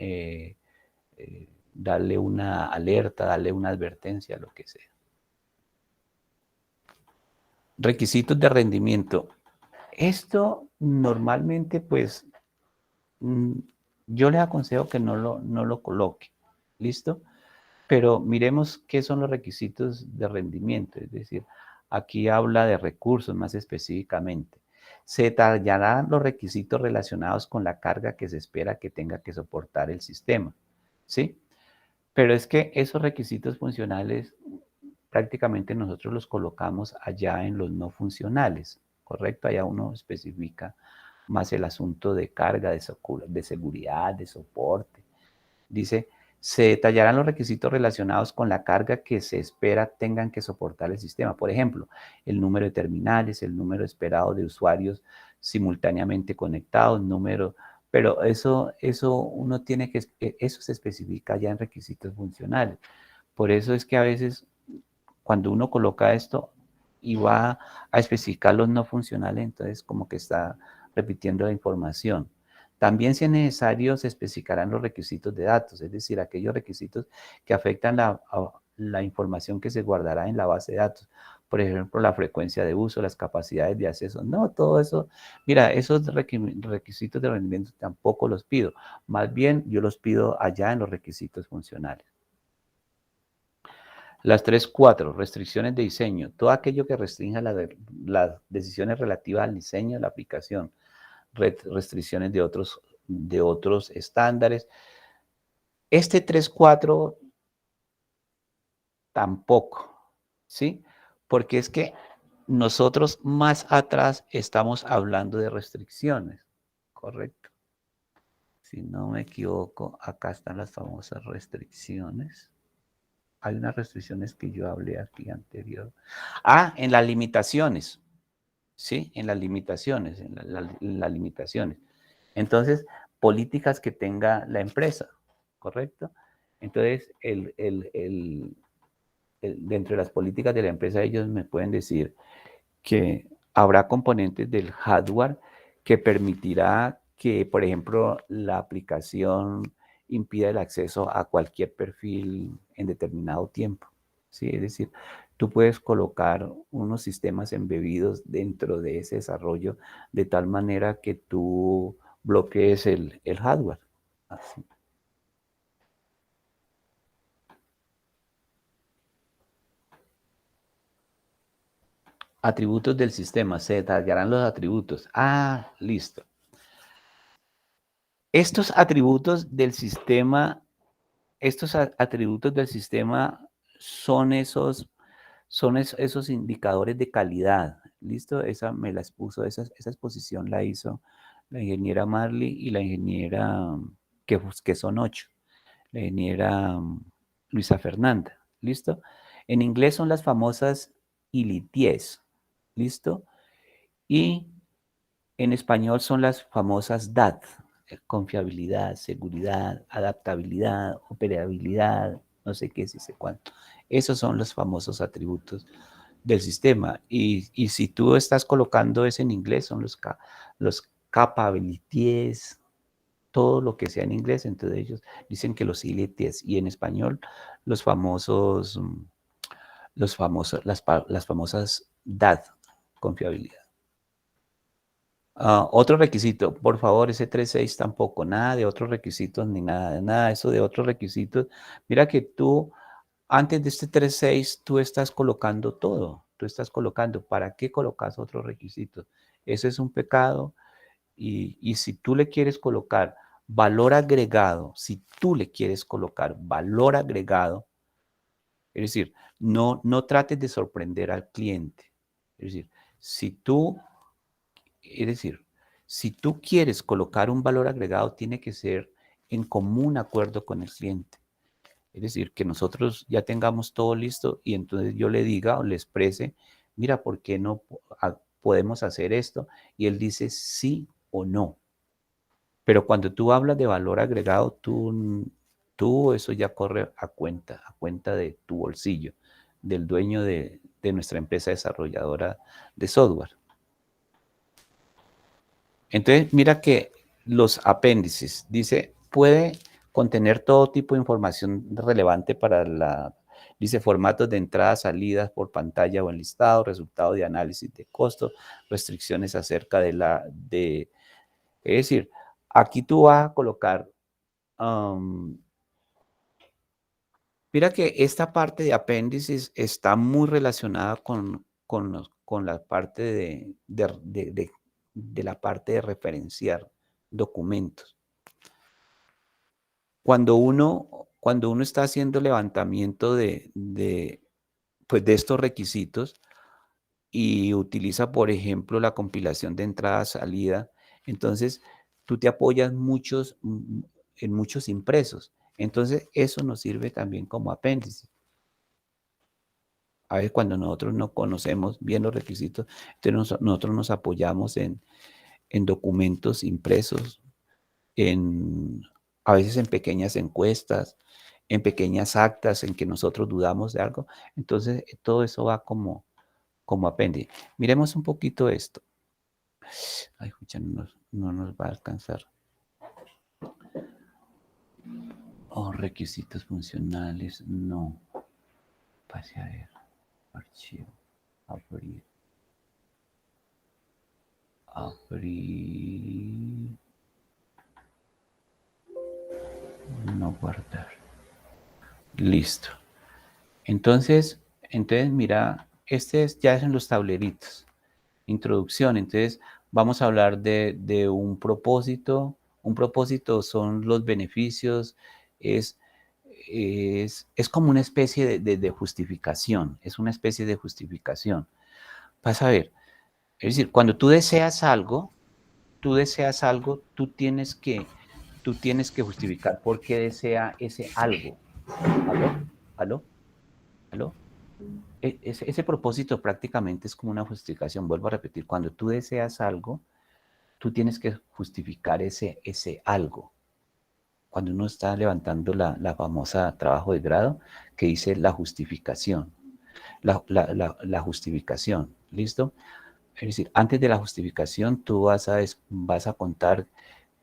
A: darle una alerta, darle una advertencia, lo que sea. Requisitos de rendimiento. Esto normalmente, pues, yo les aconsejo que no lo coloque. ¿Listo? Pero miremos qué son los requisitos de rendimiento, es decir, aquí habla de recursos más específicamente. Se detallarán los requisitos relacionados con la carga que se espera que tenga que soportar el sistema, ¿sí? Pero es que esos requisitos funcionales prácticamente nosotros los colocamos allá en los no funcionales, ¿correcto? Allá uno especifica más el asunto de carga, de seguridad, de soporte. Dice, se detallarán los requisitos relacionados con la carga que se espera tengan que soportar el sistema. Por ejemplo, el número de terminales, el número esperado de usuarios simultáneamente conectados, pero eso uno tiene que, eso se especifica ya en requisitos funcionales. Por eso es que a veces cuando uno coloca esto y va a especificar los no funcionales, entonces como que está repitiendo la información. También, si es necesario, se especificarán los requisitos de datos, es decir, aquellos requisitos que afectan la información que se guardará en la base de datos. Por ejemplo, la frecuencia de uso, las capacidades de acceso. No, todo eso, mira, esos requisitos de rendimiento tampoco los pido. Más bien, yo los pido allá en los requisitos funcionales. Las 3.4, restricciones de diseño. Todo aquello que restrinja las decisiones relativas al diseño de la aplicación. Restricciones de otros estándares. Este 3.4 tampoco, ¿sí? Porque es que nosotros más atrás estamos hablando de restricciones, ¿correcto? Si no me equivoco, acá están las famosas restricciones. Hay unas restricciones que yo hablé aquí anterior. Ah, en las limitaciones. Sí, en las limitaciones, en las limitaciones. Entonces, políticas que tenga la empresa, ¿correcto? Entonces, dentro de las políticas de la empresa, ellos me pueden decir que habrá componentes del hardware que permitirá que, por ejemplo, la aplicación impida el acceso a cualquier perfil en determinado tiempo. ¿Sí? Es decir, tú puedes colocar unos sistemas embebidos dentro de ese desarrollo de tal manera que tú bloquees el hardware. Así. Atributos del sistema, se detallarán los atributos. Ah, listo. Estos atributos del sistema son esos indicadores de calidad. ¿Listo? Esa me las puso, esa exposición la hizo la ingeniera Marley y la ingeniera, que son 8, la ingeniera Luisa Fernanda. ¿Listo? En inglés son las famosas ILITIES. ¿Listo? Y en español son las famosas DAT, confiabilidad, seguridad, adaptabilidad, operabilidad, no sé qué, si sé cuánto. Esos son los famosos atributos del sistema. Y si tú estás colocando eso en inglés, son los capabilities, todo lo que sea en inglés, entonces ellos dicen que los ilities, y en español los famosos, las famosas DAT, confiabilidad. Otro requisito, por favor, ese 3.6 tampoco, nada de otros requisitos ni nada de eso de otros requisitos. Mira que tú, antes de este 3.6, tú estás colocando todo. Tú estás colocando, ¿para qué colocas otros requisitos? Eso es un pecado y si tú le quieres colocar valor agregado, si tú le quieres colocar valor agregado, es decir, no trates de sorprender al cliente. Es decir, si tú es decir, si tú quieres colocar un valor agregado, tiene que ser en común acuerdo con el cliente. Es decir, que nosotros ya tengamos todo listo y entonces yo le diga o le exprese, mira, ¿por qué no podemos hacer esto? Y él dice sí o no. Pero cuando tú hablas de valor agregado, tú eso ya corre a cuenta de tu bolsillo, del dueño de nuestra empresa desarrolladora de software. Entonces, mira que los apéndices, dice, puede contener todo tipo de información relevante dice, formatos de entradas, salidas por pantalla o enlistado, resultado de análisis de costos, restricciones acerca es decir, aquí tú vas a colocar, mira que esta parte de apéndices está muy relacionada con la parte de la parte de referenciar documentos. Cuando uno está haciendo levantamiento pues de estos requisitos y utiliza, por ejemplo, la compilación de entrada-salida, Entonces, tú te apoyas en muchos impresos. Entonces, eso nos sirve también como apéndice. A veces cuando nosotros no conocemos bien los requisitos, entonces nosotros nos apoyamos en documentos impresos, a veces en pequeñas encuestas, en pequeñas actas en que nosotros dudamos de algo. Entonces, todo eso va como apéndice. Miremos un poquito esto. Ay, escucha, no nos va a alcanzar. Oh, requisitos funcionales, no. Pase a ver. Archivo. Abrir. Abrir. No guardar. Listo. Entonces mira, ya es en los tableritos. Introducción. Entonces, vamos a hablar de un propósito. Un propósito son los beneficios, es, es como una especie de justificación, es una especie de justificación. Vas a ver, es decir, cuando tú deseas algo, tú tienes que justificar por qué desea ese algo. ¿Aló? ¿Aló? ¿Aló? Ese propósito prácticamente es como una justificación. Vuelvo a repetir, cuando tú deseas algo, tú tienes que justificar ese algo. Cuando uno está levantando la famosa trabajo de grado que dice la justificación. La justificación, ¿listo? Es decir, antes de la justificación tú vas a contar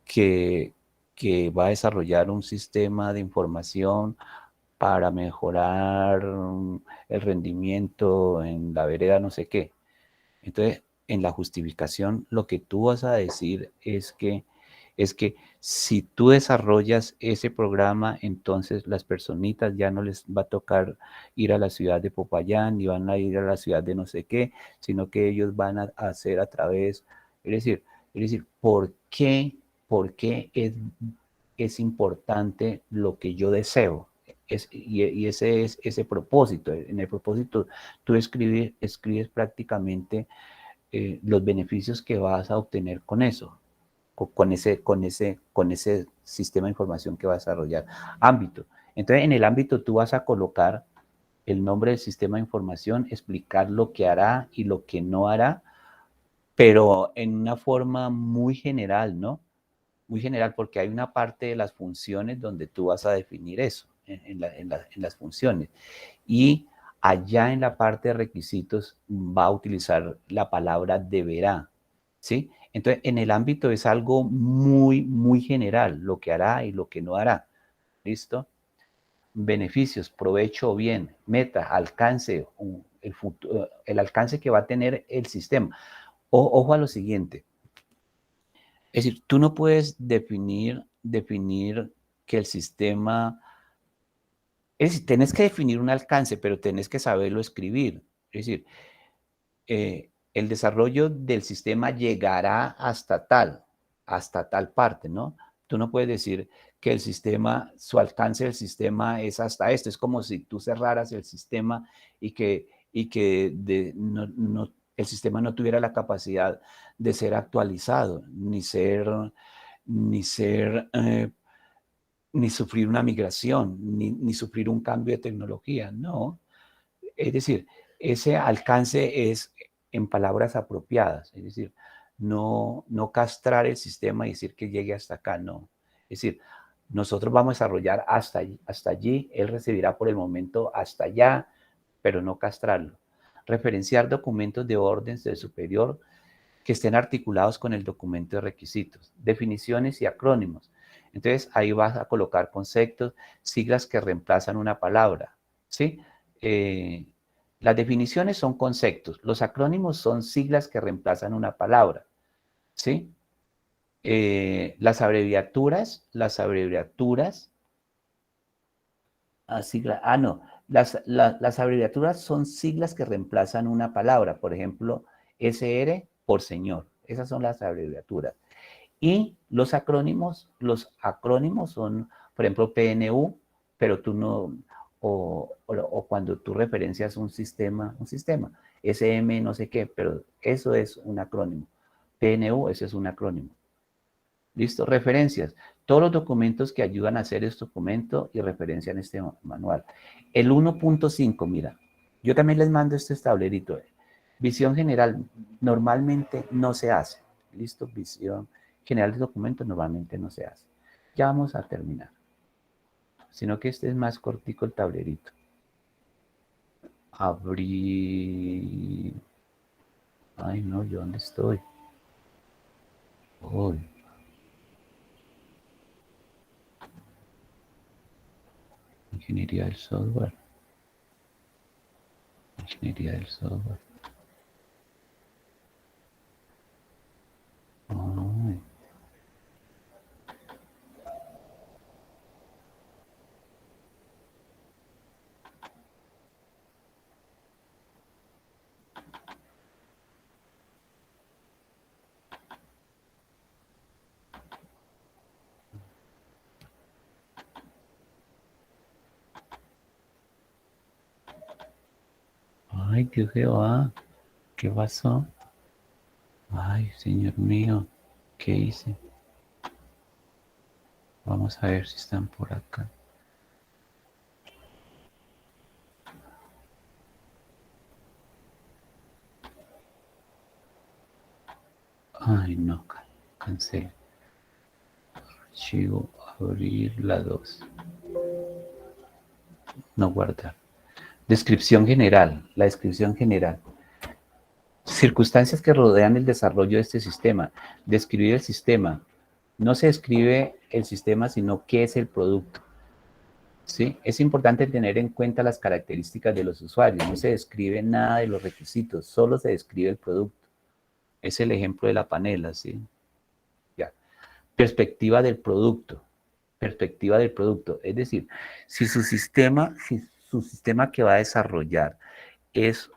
A: que, que va a desarrollar un sistema de información para mejorar el rendimiento en la vereda no sé qué. Entonces, en la justificación, lo que tú vas a decir es que si tú desarrollas ese programa, entonces las personitas ya no les va a tocar ir a la ciudad de Popayán, ni van a ir a la ciudad de no sé qué, sino que ellos van a hacer a través, es decir, ¿por qué es importante lo que yo deseo? Y ese es ese propósito. En el propósito tú escribes prácticamente los beneficios que vas a obtener con eso, con ese sistema de información que vas a desarrollar. Ámbito. Entonces, en el ámbito tú vas a colocar el nombre del sistema de información, explicar lo que hará y lo que no hará, pero en una forma muy general, ¿no? Muy general, porque hay una parte de las funciones donde tú vas a definir eso, en las funciones. Y allá en la parte de requisitos va a utilizar la palabra deberá, ¿sí? Entonces, en el ámbito es algo muy general, lo que hará y lo que no hará. ¿Listo? Beneficios, provecho o bien, meta, alcance, el alcance que va a tener el sistema. Ojo a lo siguiente. Es decir, tú no puedes definir que el sistema. Es decir, tenés que definir un alcance, pero tenés que saberlo escribir. Es decir, el desarrollo del sistema llegará hasta tal parte, ¿no? Tú no puedes decir que el sistema, su alcance del sistema es hasta esto. Es como si tú cerraras el sistema y que el sistema no tuviera la capacidad de ser actualizado, ni ser ni sufrir una migración, ni sufrir un cambio de tecnología, no. Es decir, ese alcance es en palabras apropiadas, es decir, no castrar el sistema y decir que llegue hasta acá, no. Es decir, nosotros vamos a desarrollar hasta allí, él recibirá por el momento hasta allá, pero no castrarlo. Referenciar documentos de orden del superior que estén articulados con el documento de requisitos, definiciones y acrónimos. Entonces, ahí vas a colocar conceptos, siglas que reemplazan una palabra, ¿sí? Las definiciones son conceptos, los acrónimos son siglas que reemplazan una palabra, ¿sí? Las abreviaturas, no, las abreviaturas son siglas que reemplazan una palabra, por ejemplo, SR por señor, esas son las abreviaturas. Y los acrónimos son, por ejemplo, PNU, pero tú no, o cuando tú referencias un sistema, SM no sé qué, pero eso es un acrónimo. PNU, ese es un acrónimo. Listo, referencias. Todos los documentos que ayudan a hacer este documento y referencian este manual. El 1.5, mira, yo también les mando este tablerito. Visión general normalmente no se hace. Listo, visión general de documentos normalmente no se hace. Ya vamos a terminar. Sino que este es más cortico el tablerito. Abrir. Ay, no, ¿yo dónde estoy? Uy. Ingeniería del software. Ingeniería del software. Ay. Ay, Dios Jehová, ¿qué pasó? Ay, Señor mío, ¿qué hice? Vamos a ver si están por acá. Ay, no, cancel. Archivo, abrir la 2. No guardar. Descripción general, la descripción general. Circunstancias que rodean el desarrollo de este sistema. Describir el sistema. No se describe el sistema, sino qué es el producto. ¿Sí? Es importante tener en cuenta las características de los usuarios. No se describe nada de los requisitos, solo se describe el producto. Es el ejemplo de la panela, ¿sí? Ya. Perspectiva del producto. Perspectiva del producto. Es decir, si su sistema que va a desarrollar es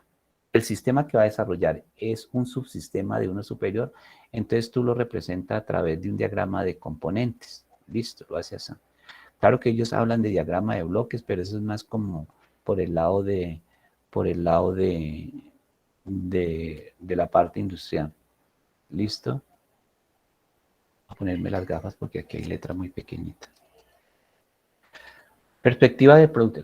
A: el sistema que va a desarrollar es un subsistema de uno superior, entonces tú lo representas a través de un diagrama de componentes. Listo, lo hace así. Claro que ellos hablan de diagrama de bloques, pero eso es más como por el lado de la parte industrial. ¿Listo? Voy a ponerme las gafas porque aquí hay letra muy pequeñita. Perspectiva de producto.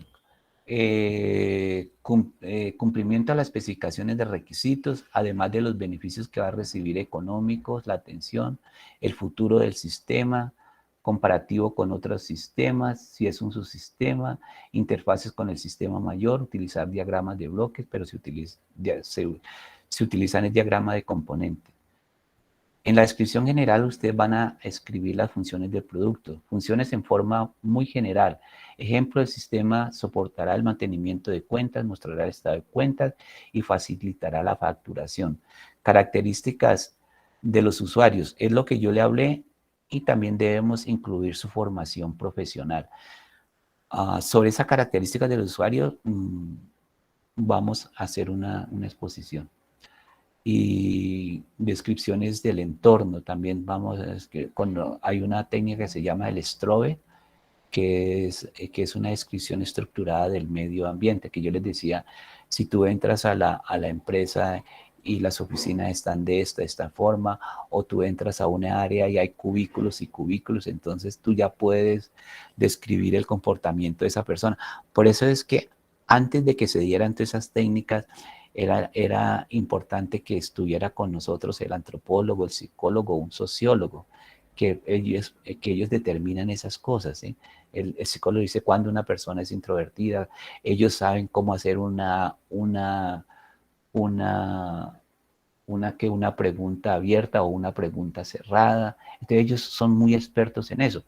A: Cumplimiento a las especificaciones de requisitos, además de los beneficios que va a recibir económicos, la atención, el futuro del sistema, comparativo con otros sistemas, si es un subsistema, interfaces con el sistema mayor, utilizar diagramas de bloques, pero se utilizan el diagrama de componentes. En la descripción general ustedes van a escribir las funciones del producto, funciones en forma muy general. Ejemplo, el sistema soportará el mantenimiento de cuentas, mostrará el estado de cuentas y facilitará la facturación. Características de los usuarios, es lo que yo le hablé y también debemos incluir su formación profesional. Sobre esa característica del usuario vamos a hacer una exposición. Y descripciones del entorno. También vamos a cuando hay una técnica que se llama el STROBE, que es una descripción estructurada del medio ambiente, que yo les decía, si tú entras a la empresa y las oficinas están de esta forma, o tú entras a una área y hay cubículos y cubículos, entonces tú ya puedes describir el comportamiento de esa persona. Por eso es que antes de que se dieran todas esas técnicas, era importante que estuviera con nosotros el antropólogo, el psicólogo, un sociólogo, que ellos determinan esas cosas, ¿sí? El psicólogo dice cuando una persona es introvertida, ellos saben cómo hacer una pregunta abierta o una pregunta cerrada. Entonces ellos son muy expertos en eso.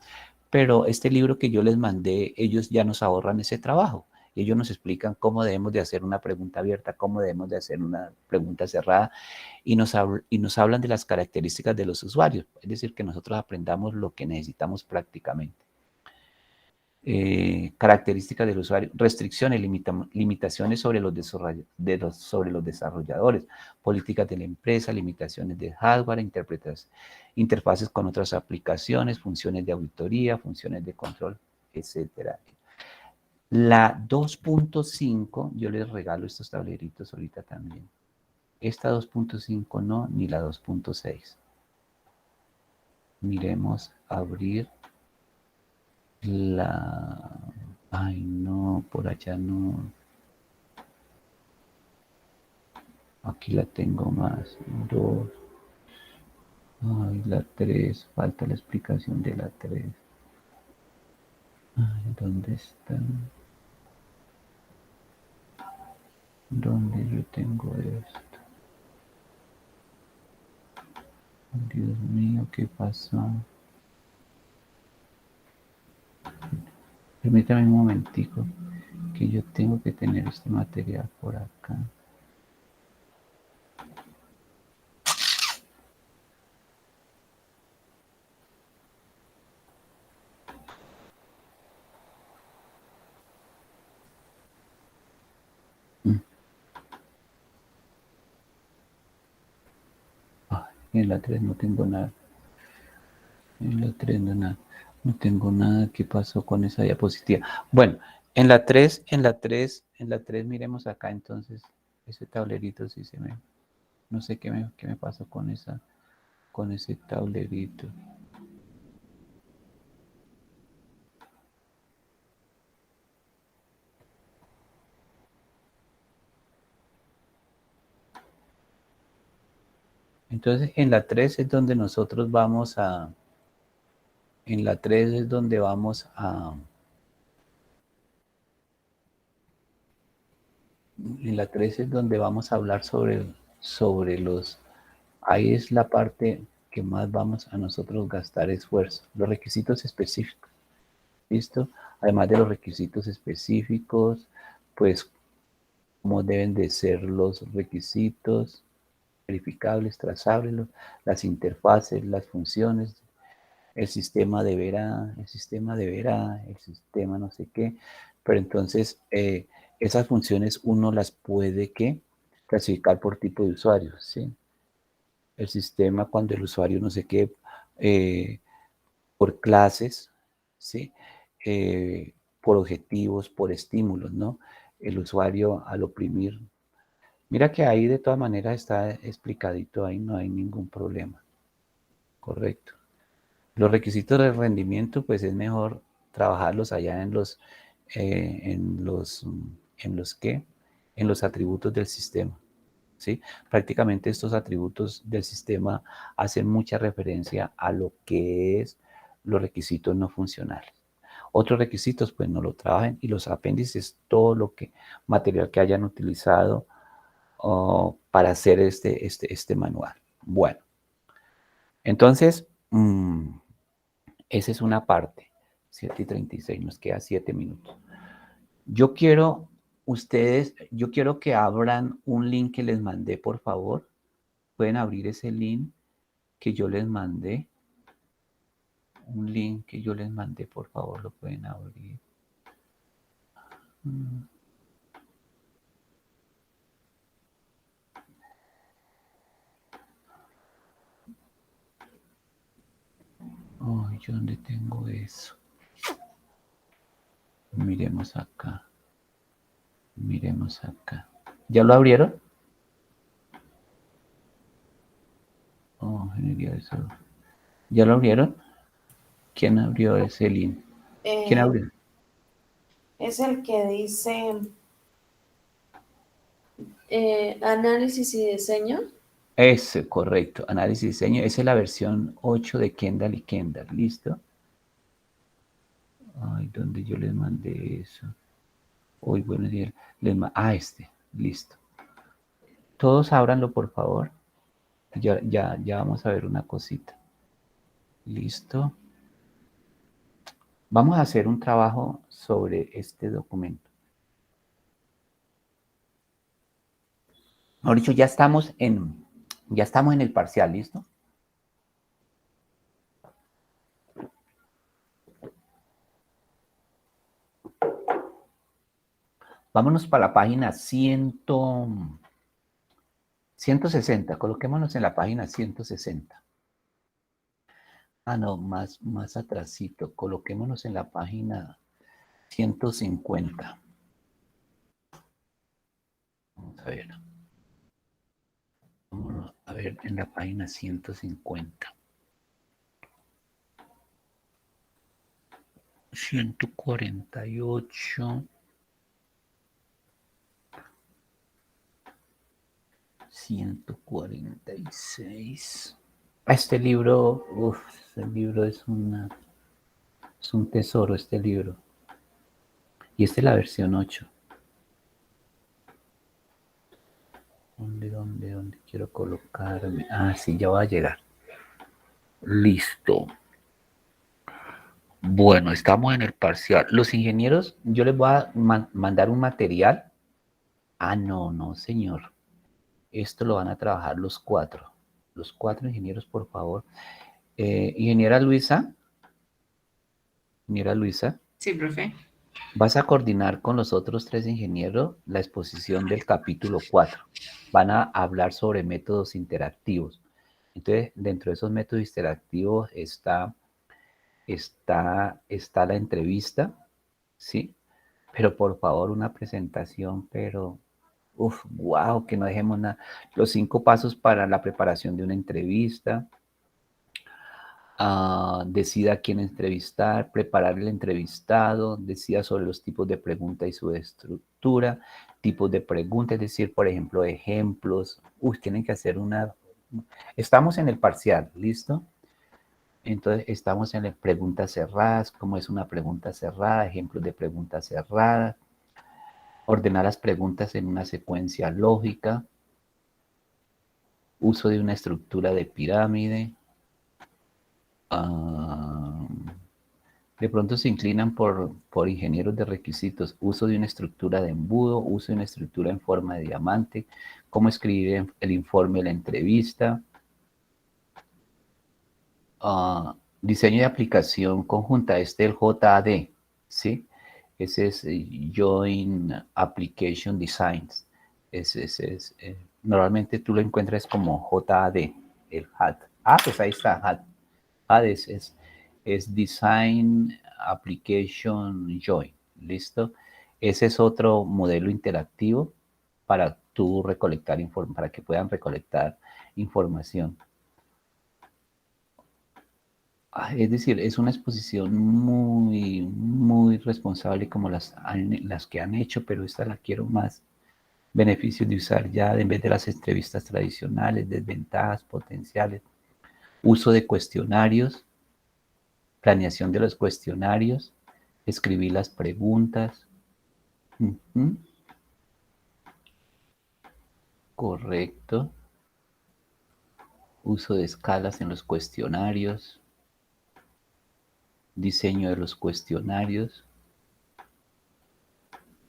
A: Pero este libro que yo les mandé, ellos ya nos ahorran ese trabajo. Ellos nos explican cómo debemos de hacer una pregunta abierta, cómo debemos de hacer una pregunta cerrada y nos hablan de las características de los usuarios. Es decir, que nosotros aprendamos lo que necesitamos prácticamente. Características del usuario, restricciones, limitaciones sobre los desarrolladores, políticas de la empresa, limitaciones de hardware, interfaces con otras aplicaciones, funciones de auditoría, funciones de control, etc. La 2.5, yo les regalo estos tableritos ahorita también. Esta 2.5 no, ni la 2.6. Miremos abrir la... Ay, no, por allá no. Aquí la tengo más. Dos. Ay, la 3. Falta la explicación de la 3. Ay, ¿dónde está? ¿Dónde yo tengo esto? Dios mío, ¿qué pasó? Permítame un momentico, que yo tengo que tener este material por acá. Mm. Ay, en la 3 no tengo nada. En la 3 no nada. No tengo nada. ¿Qué pasó con esa diapositiva? Bueno, en la 3 miremos acá entonces. Ese tablerito sí se me... No sé qué me pasó con ese tablerito. Entonces, en la 3 es donde nosotros vamos a... En la 3 es donde vamos a... En la 3 es donde vamos a hablar sobre los... Ahí es la parte que más vamos a nosotros gastar esfuerzo. Los requisitos específicos. ¿Listo? Además de los requisitos específicos, pues cómo deben de ser los requisitos verificables, trazables, las interfaces, las funciones, el sistema no sé qué. Pero entonces esas funciones uno las puede ¿qué? Clasificar por tipo de usuario, ¿sí? El sistema cuando el usuario no sé qué, eh, por clases, ¿sí? Por objetivos, por estímulos, ¿no? El usuario al oprimir. Mira que ahí de todas maneras está explicadito, ahí no hay ningún problema. Correcto. Los requisitos de rendimiento, pues es mejor trabajarlos allá ¿qué? En los atributos del sistema, ¿sí? Prácticamente estos atributos del sistema hacen mucha referencia a lo que es los requisitos no funcionales. Otros requisitos, pues no lo trabajen, y los apéndices, todo lo que, material que hayan utilizado para hacer este manual. Bueno, entonces, esa es una parte. 7:36, nos queda 7 minutos. Yo quiero que abran un link que les mandé, por favor. Pueden abrir ese link que yo les mandé. Un link que yo les mandé, por favor, lo pueden abrir. Ay, ¿yo dónde tengo eso? Miremos acá. Miremos acá. ¿Ya lo abrieron? Oh, ingeniería de software. ¿Ya lo abrieron? ¿Quién abrió ese link? ¿Quién
C: Eh,
A: abrió?
C: es el que dice análisis y diseño.
A: Ese, correcto. Análisis y diseño. Esa es la versión 8 de Kendall y Kendall. ¿Listo? Ay, ¿dónde yo les mandé eso? Uy, buenos días. Listo. Todos ábranlo, por favor. Ya vamos a ver una cosita. Listo. Vamos a hacer un trabajo sobre este documento. Mejor dicho, ya estamos en el parcial, ¿listo? Vámonos para la página 160. Coloquémonos en la página 160. Ah, no, más atrasito. Coloquémonos en la página 150. Vamos a ver. Vamos a ver en la página 150. 148. 146. Este libro, este libro es un tesoro, este libro. Y esta es la versión 8. ¿Dónde quiero colocarme? Ah, sí, ya va a llegar. Listo. Bueno, estamos en el parcial. Los ingenieros, yo les voy a mandar un material. Ah, no, señor. Esto lo van a trabajar los 4. Los 4 ingenieros, por favor. Ingeniera Luisa.
B: Sí, profe.
A: Vas a coordinar con los otros 3 ingenieros la exposición del capítulo 4. Van a hablar sobre métodos interactivos. Entonces, dentro de esos métodos interactivos está la entrevista, ¿sí? Pero por favor, una presentación, pero, wow, que no dejemos nada. Los 5 pasos para la preparación de una entrevista. Decida a quién entrevistar, preparar el entrevistado, decida sobre los tipos de pregunta y su estructura, tipos de preguntas, es decir, por ejemplo, ejemplos. Tienen que hacer una... Estamos en el parcial, ¿listo? Entonces, estamos en las preguntas cerradas, cómo es una pregunta cerrada, ejemplos de preguntas cerradas, ordenar las preguntas en una secuencia lógica, uso de una estructura de pirámide. De pronto se inclinan por ingenieros de requisitos, uso de una estructura de embudo, uso de una estructura en forma de diamante, cómo escribir el informe de la entrevista, diseño de aplicación conjunta, el JAD, ¿sí? Ese es Joint Application Designs. Normalmente tú lo encuentras como JAD, el HAD. Pues ahí está, HAD. HAD es Design Application Joint, ¿listo? Ese es otro modelo interactivo para tú recolectar para que puedan recolectar información. Es decir, es una exposición muy, muy responsable como las que han hecho, pero esta la quiero más. Beneficios de usar ya en vez de las entrevistas tradicionales, desventajas potenciales, uso de cuestionarios, planeación de los cuestionarios, escribir las preguntas. Correcto. Uso de escalas en los cuestionarios, diseño de los cuestionarios.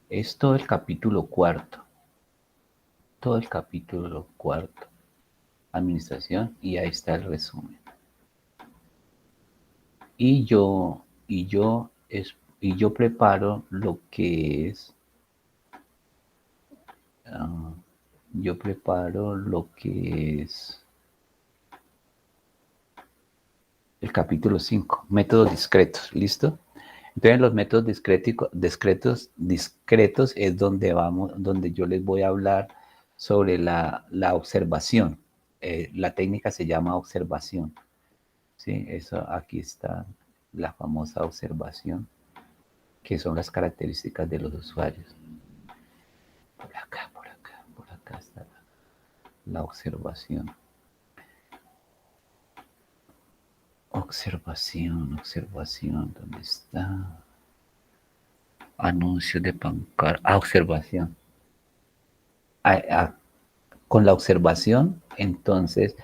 A: Es todo el capítulo 4. Todo el capítulo 4. Administración, y ahí está el resumen. Y yo preparo lo que es el capítulo 5, métodos discretos, ¿listo? Entonces los métodos discretos es donde yo les voy a hablar sobre la observación. La técnica se llama observación. ¿Sí? Eso, aquí está la famosa observación, que son las características de los usuarios. Por acá está la observación. Observación, ¿dónde está? Anuncios de pancarta. Observación. Con la observación, entonces,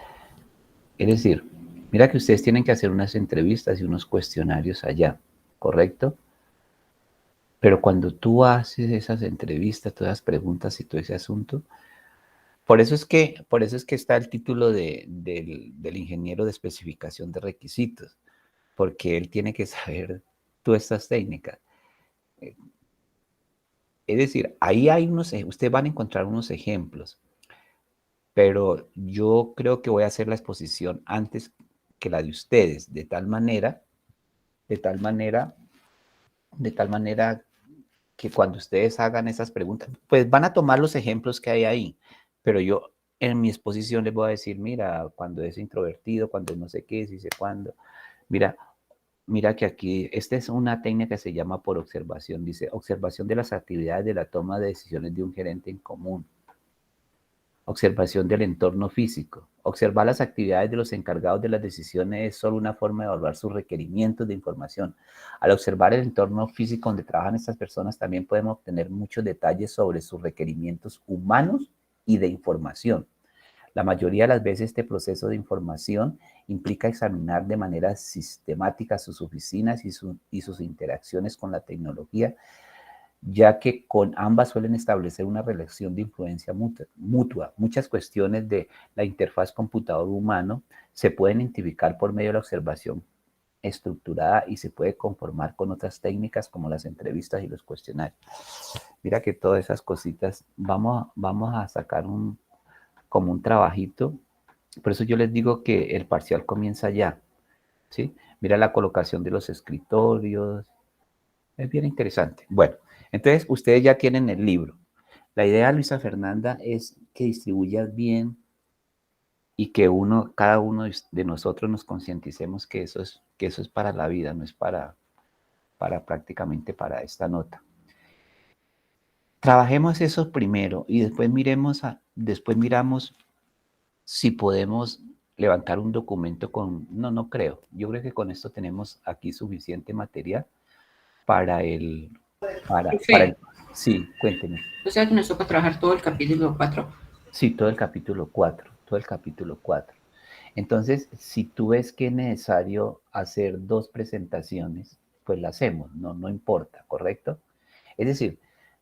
A: es decir, mira que ustedes tienen que hacer unas entrevistas y unos cuestionarios allá, ¿correcto? Pero cuando tú haces esas entrevistas, todas las preguntas y todo ese asunto, por eso es que está el título del ingeniero de especificación de requisitos, porque él tiene que saber todas estas técnicas. Es decir, ahí hay ustedes van a encontrar unos ejemplos, pero yo creo que voy a hacer la exposición antes que la de ustedes, de tal manera que cuando ustedes hagan esas preguntas, pues van a tomar los ejemplos que hay ahí, pero yo en mi exposición les voy a decir, mira, cuando es introvertido, cuando no sé qué, si sé cuándo, mira, Mira que aquí, esta es una técnica que se llama por observación. Dice, observación de las actividades de la toma de decisiones de un gerente en común. Observación del entorno físico. Observar las actividades de los encargados de las decisiones es solo una forma de evaluar sus requerimientos de información. Al observar el entorno físico donde trabajan estas personas, también podemos obtener muchos detalles sobre sus requerimientos humanos y de información. La mayoría de las veces este proceso de información implica examinar de manera sistemática sus oficinas y sus interacciones con la tecnología, ya que con ambas suelen establecer una relación de influencia mutua. Muchas cuestiones de la interfaz computador-humano se pueden identificar por medio de la observación estructurada y se puede conformar con otras técnicas como las entrevistas y los cuestionarios. Mira que todas esas cositas, vamos a sacar como un trabajito. Por eso yo les digo que el parcial comienza ya, ¿sí? Mira la colocación de los escritorios, es bien interesante. Bueno, entonces ustedes ya tienen el libro. La idea, Luisa Fernanda, es que distribuyas bien y que cada uno de nosotros nos concienticemos que eso es para la vida, no es para prácticamente para esta nota. Trabajemos eso primero y después después miramos si podemos levantar un documento con... No creo. Yo creo que con esto tenemos aquí suficiente material para el... Para
B: Profe,
A: el sí, cuénteme.
B: o sea que nos toca trabajar todo el capítulo 4.
A: Sí, todo el capítulo 4, todo el capítulo 4. Entonces, si tú ves que es necesario hacer 2 presentaciones, pues la hacemos, no importa, ¿correcto? Es decir,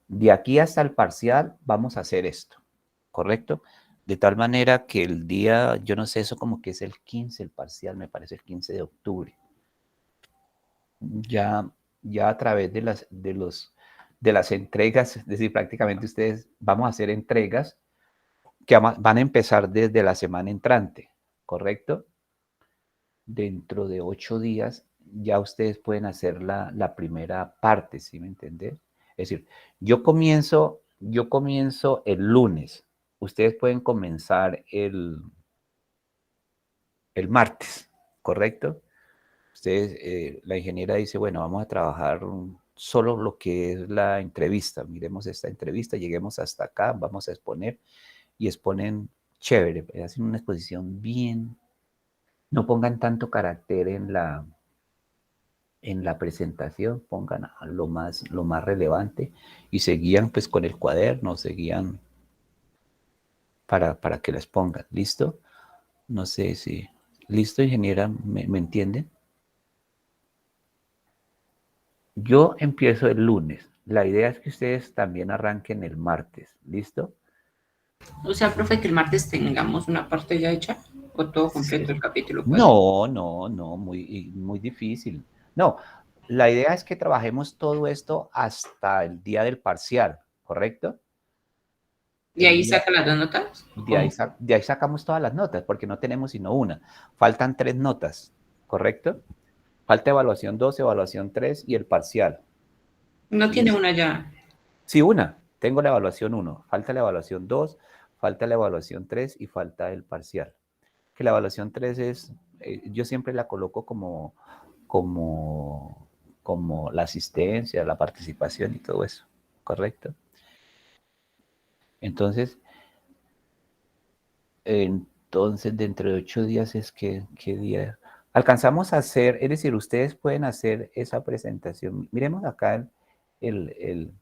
A: de aquí hasta el parcial vamos a hacer esto, ¿correcto? De tal manera que el día, yo no sé, eso como que es el 15, el parcial, me parece el 15 de octubre. Ya a través de las entregas, es decir, prácticamente ustedes vamos a hacer entregas que van a empezar desde la semana entrante, ¿correcto? Dentro de 8 días ya ustedes pueden hacer la primera parte, ¿sí me entiendes? Es decir, yo comienzo el lunes, ustedes pueden comenzar el martes, ¿correcto? Ustedes, la ingeniera dice, bueno, vamos a trabajar solo lo que es la entrevista, miremos esta entrevista, lleguemos hasta acá, vamos a exponer y exponen chévere, hacen una exposición bien, no pongan tanto carácter en la presentación, pongan lo más relevante y se guían pues con el cuaderno, se guían para que las pongan, ¿listo? No sé si, ¿listo, ingeniera? ¿Me entienden? Yo empiezo el lunes. La idea es que ustedes también arranquen el martes, ¿listo?
B: O sea, profe, que el martes tengamos una parte ya hecha o todo completo
A: Sí.
B: el capítulo 4.
A: No, muy difícil. No, la idea es que trabajemos todo esto hasta el día del parcial, ¿correcto?
B: ¿Y
A: El
B: ahí
A: día,
B: saca las 2 notas? ¿Cómo?
A: de ahí sacamos todas las notas, porque no tenemos sino una. Faltan 3 notas, ¿correcto? Falta evaluación 2, evaluación 3 y el parcial.
B: No tiene
A: Listo.
B: una ya.
A: Sí, una. Tengo la evaluación 1, falta la evaluación 2, falta la evaluación 3 y falta el parcial. Que la evaluación 3 es, yo siempre la coloco como, como la asistencia, la participación y todo eso, ¿correcto? Entonces, dentro de 8 días es ¿qué día? Alcanzamos a hacer, es decir, ustedes pueden hacer esa presentación. Miremos acá el, el,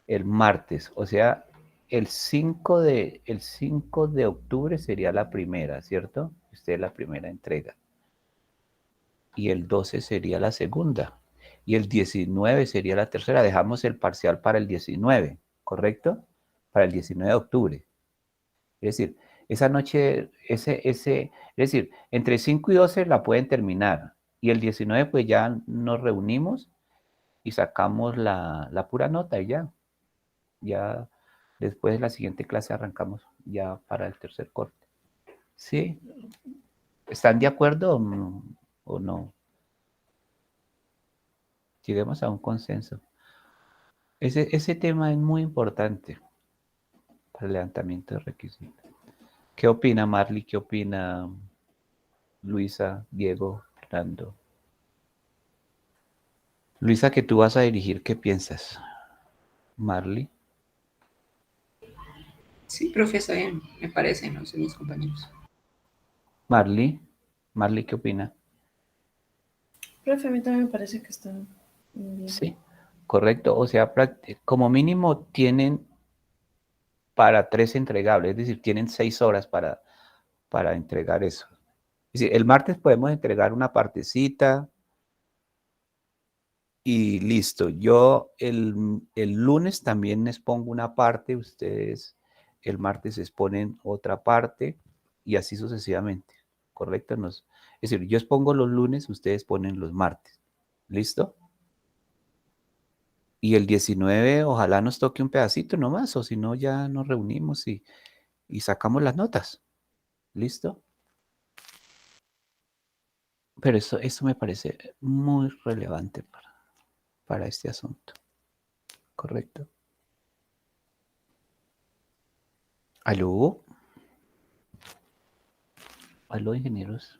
A: el martes, o sea, el 5 de octubre sería la primera, ¿cierto? Usted la primera entrega. Y el 12 sería la segunda. Y el 19 sería la tercera. Dejamos el parcial para el 19, ¿correcto? Para el 19 de octubre. Es decir, esa noche, es decir, entre 5 y 12 la pueden terminar. Y el 19 pues ya nos reunimos y sacamos la pura nota y ya. Ya después de la siguiente clase arrancamos ya para el tercer corte. ¿Sí? ¿Están de acuerdo o no? Lleguemos a un consenso. Ese tema es muy importante para el levantamiento de requisitos. ¿Qué opina Marley? ¿Qué opina Luisa, Diego, Fernando? Luisa, que tú vas a dirigir, ¿qué piensas? Marley.
B: Sí, profe, está bien, me parece, no sé, mis compañeros.
A: Marley, ¿qué opina?
C: Profe, a mí también me parece que está bien.
A: Sí, correcto. O sea, como mínimo tienen para 3 entregables, es decir, tienen 6 horas para entregar eso. Es decir, el martes podemos entregar una partecita y listo. Yo el lunes también les pongo una parte, ustedes el martes exponen otra parte y así sucesivamente, ¿correcto? Es decir, yo expongo los lunes, ustedes ponen los martes. ¿Listo? Y el 19 ojalá nos toque un pedacito nomás, o si no ya nos reunimos y sacamos las notas. ¿Listo? Pero eso me parece muy relevante para este asunto. ¿Correcto? ¿Aló? ¿Aló, ingenieros?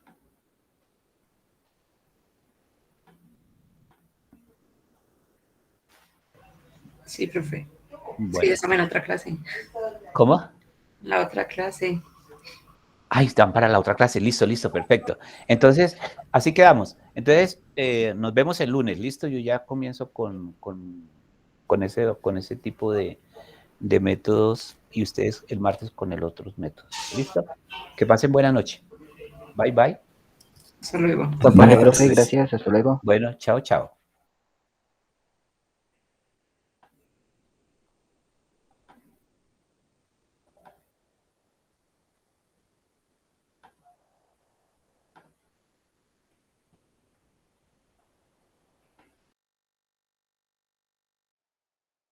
B: Sí, profe. Sí,
A: Bueno.
B: estamos en otra clase.
A: ¿Cómo?
B: La otra clase.
A: Ahí están para la otra clase. Listo, listo, perfecto. Entonces, así quedamos. Entonces, nos vemos el lunes. Listo, yo ya comienzo con ese tipo de métodos y ustedes el martes con el otros métodos. ¿Listo? Que pasen buena noche. Bye, bye.
B: Hasta luego.
D: Vale, profe, gracias, hasta luego.
A: Bueno, chao, chao.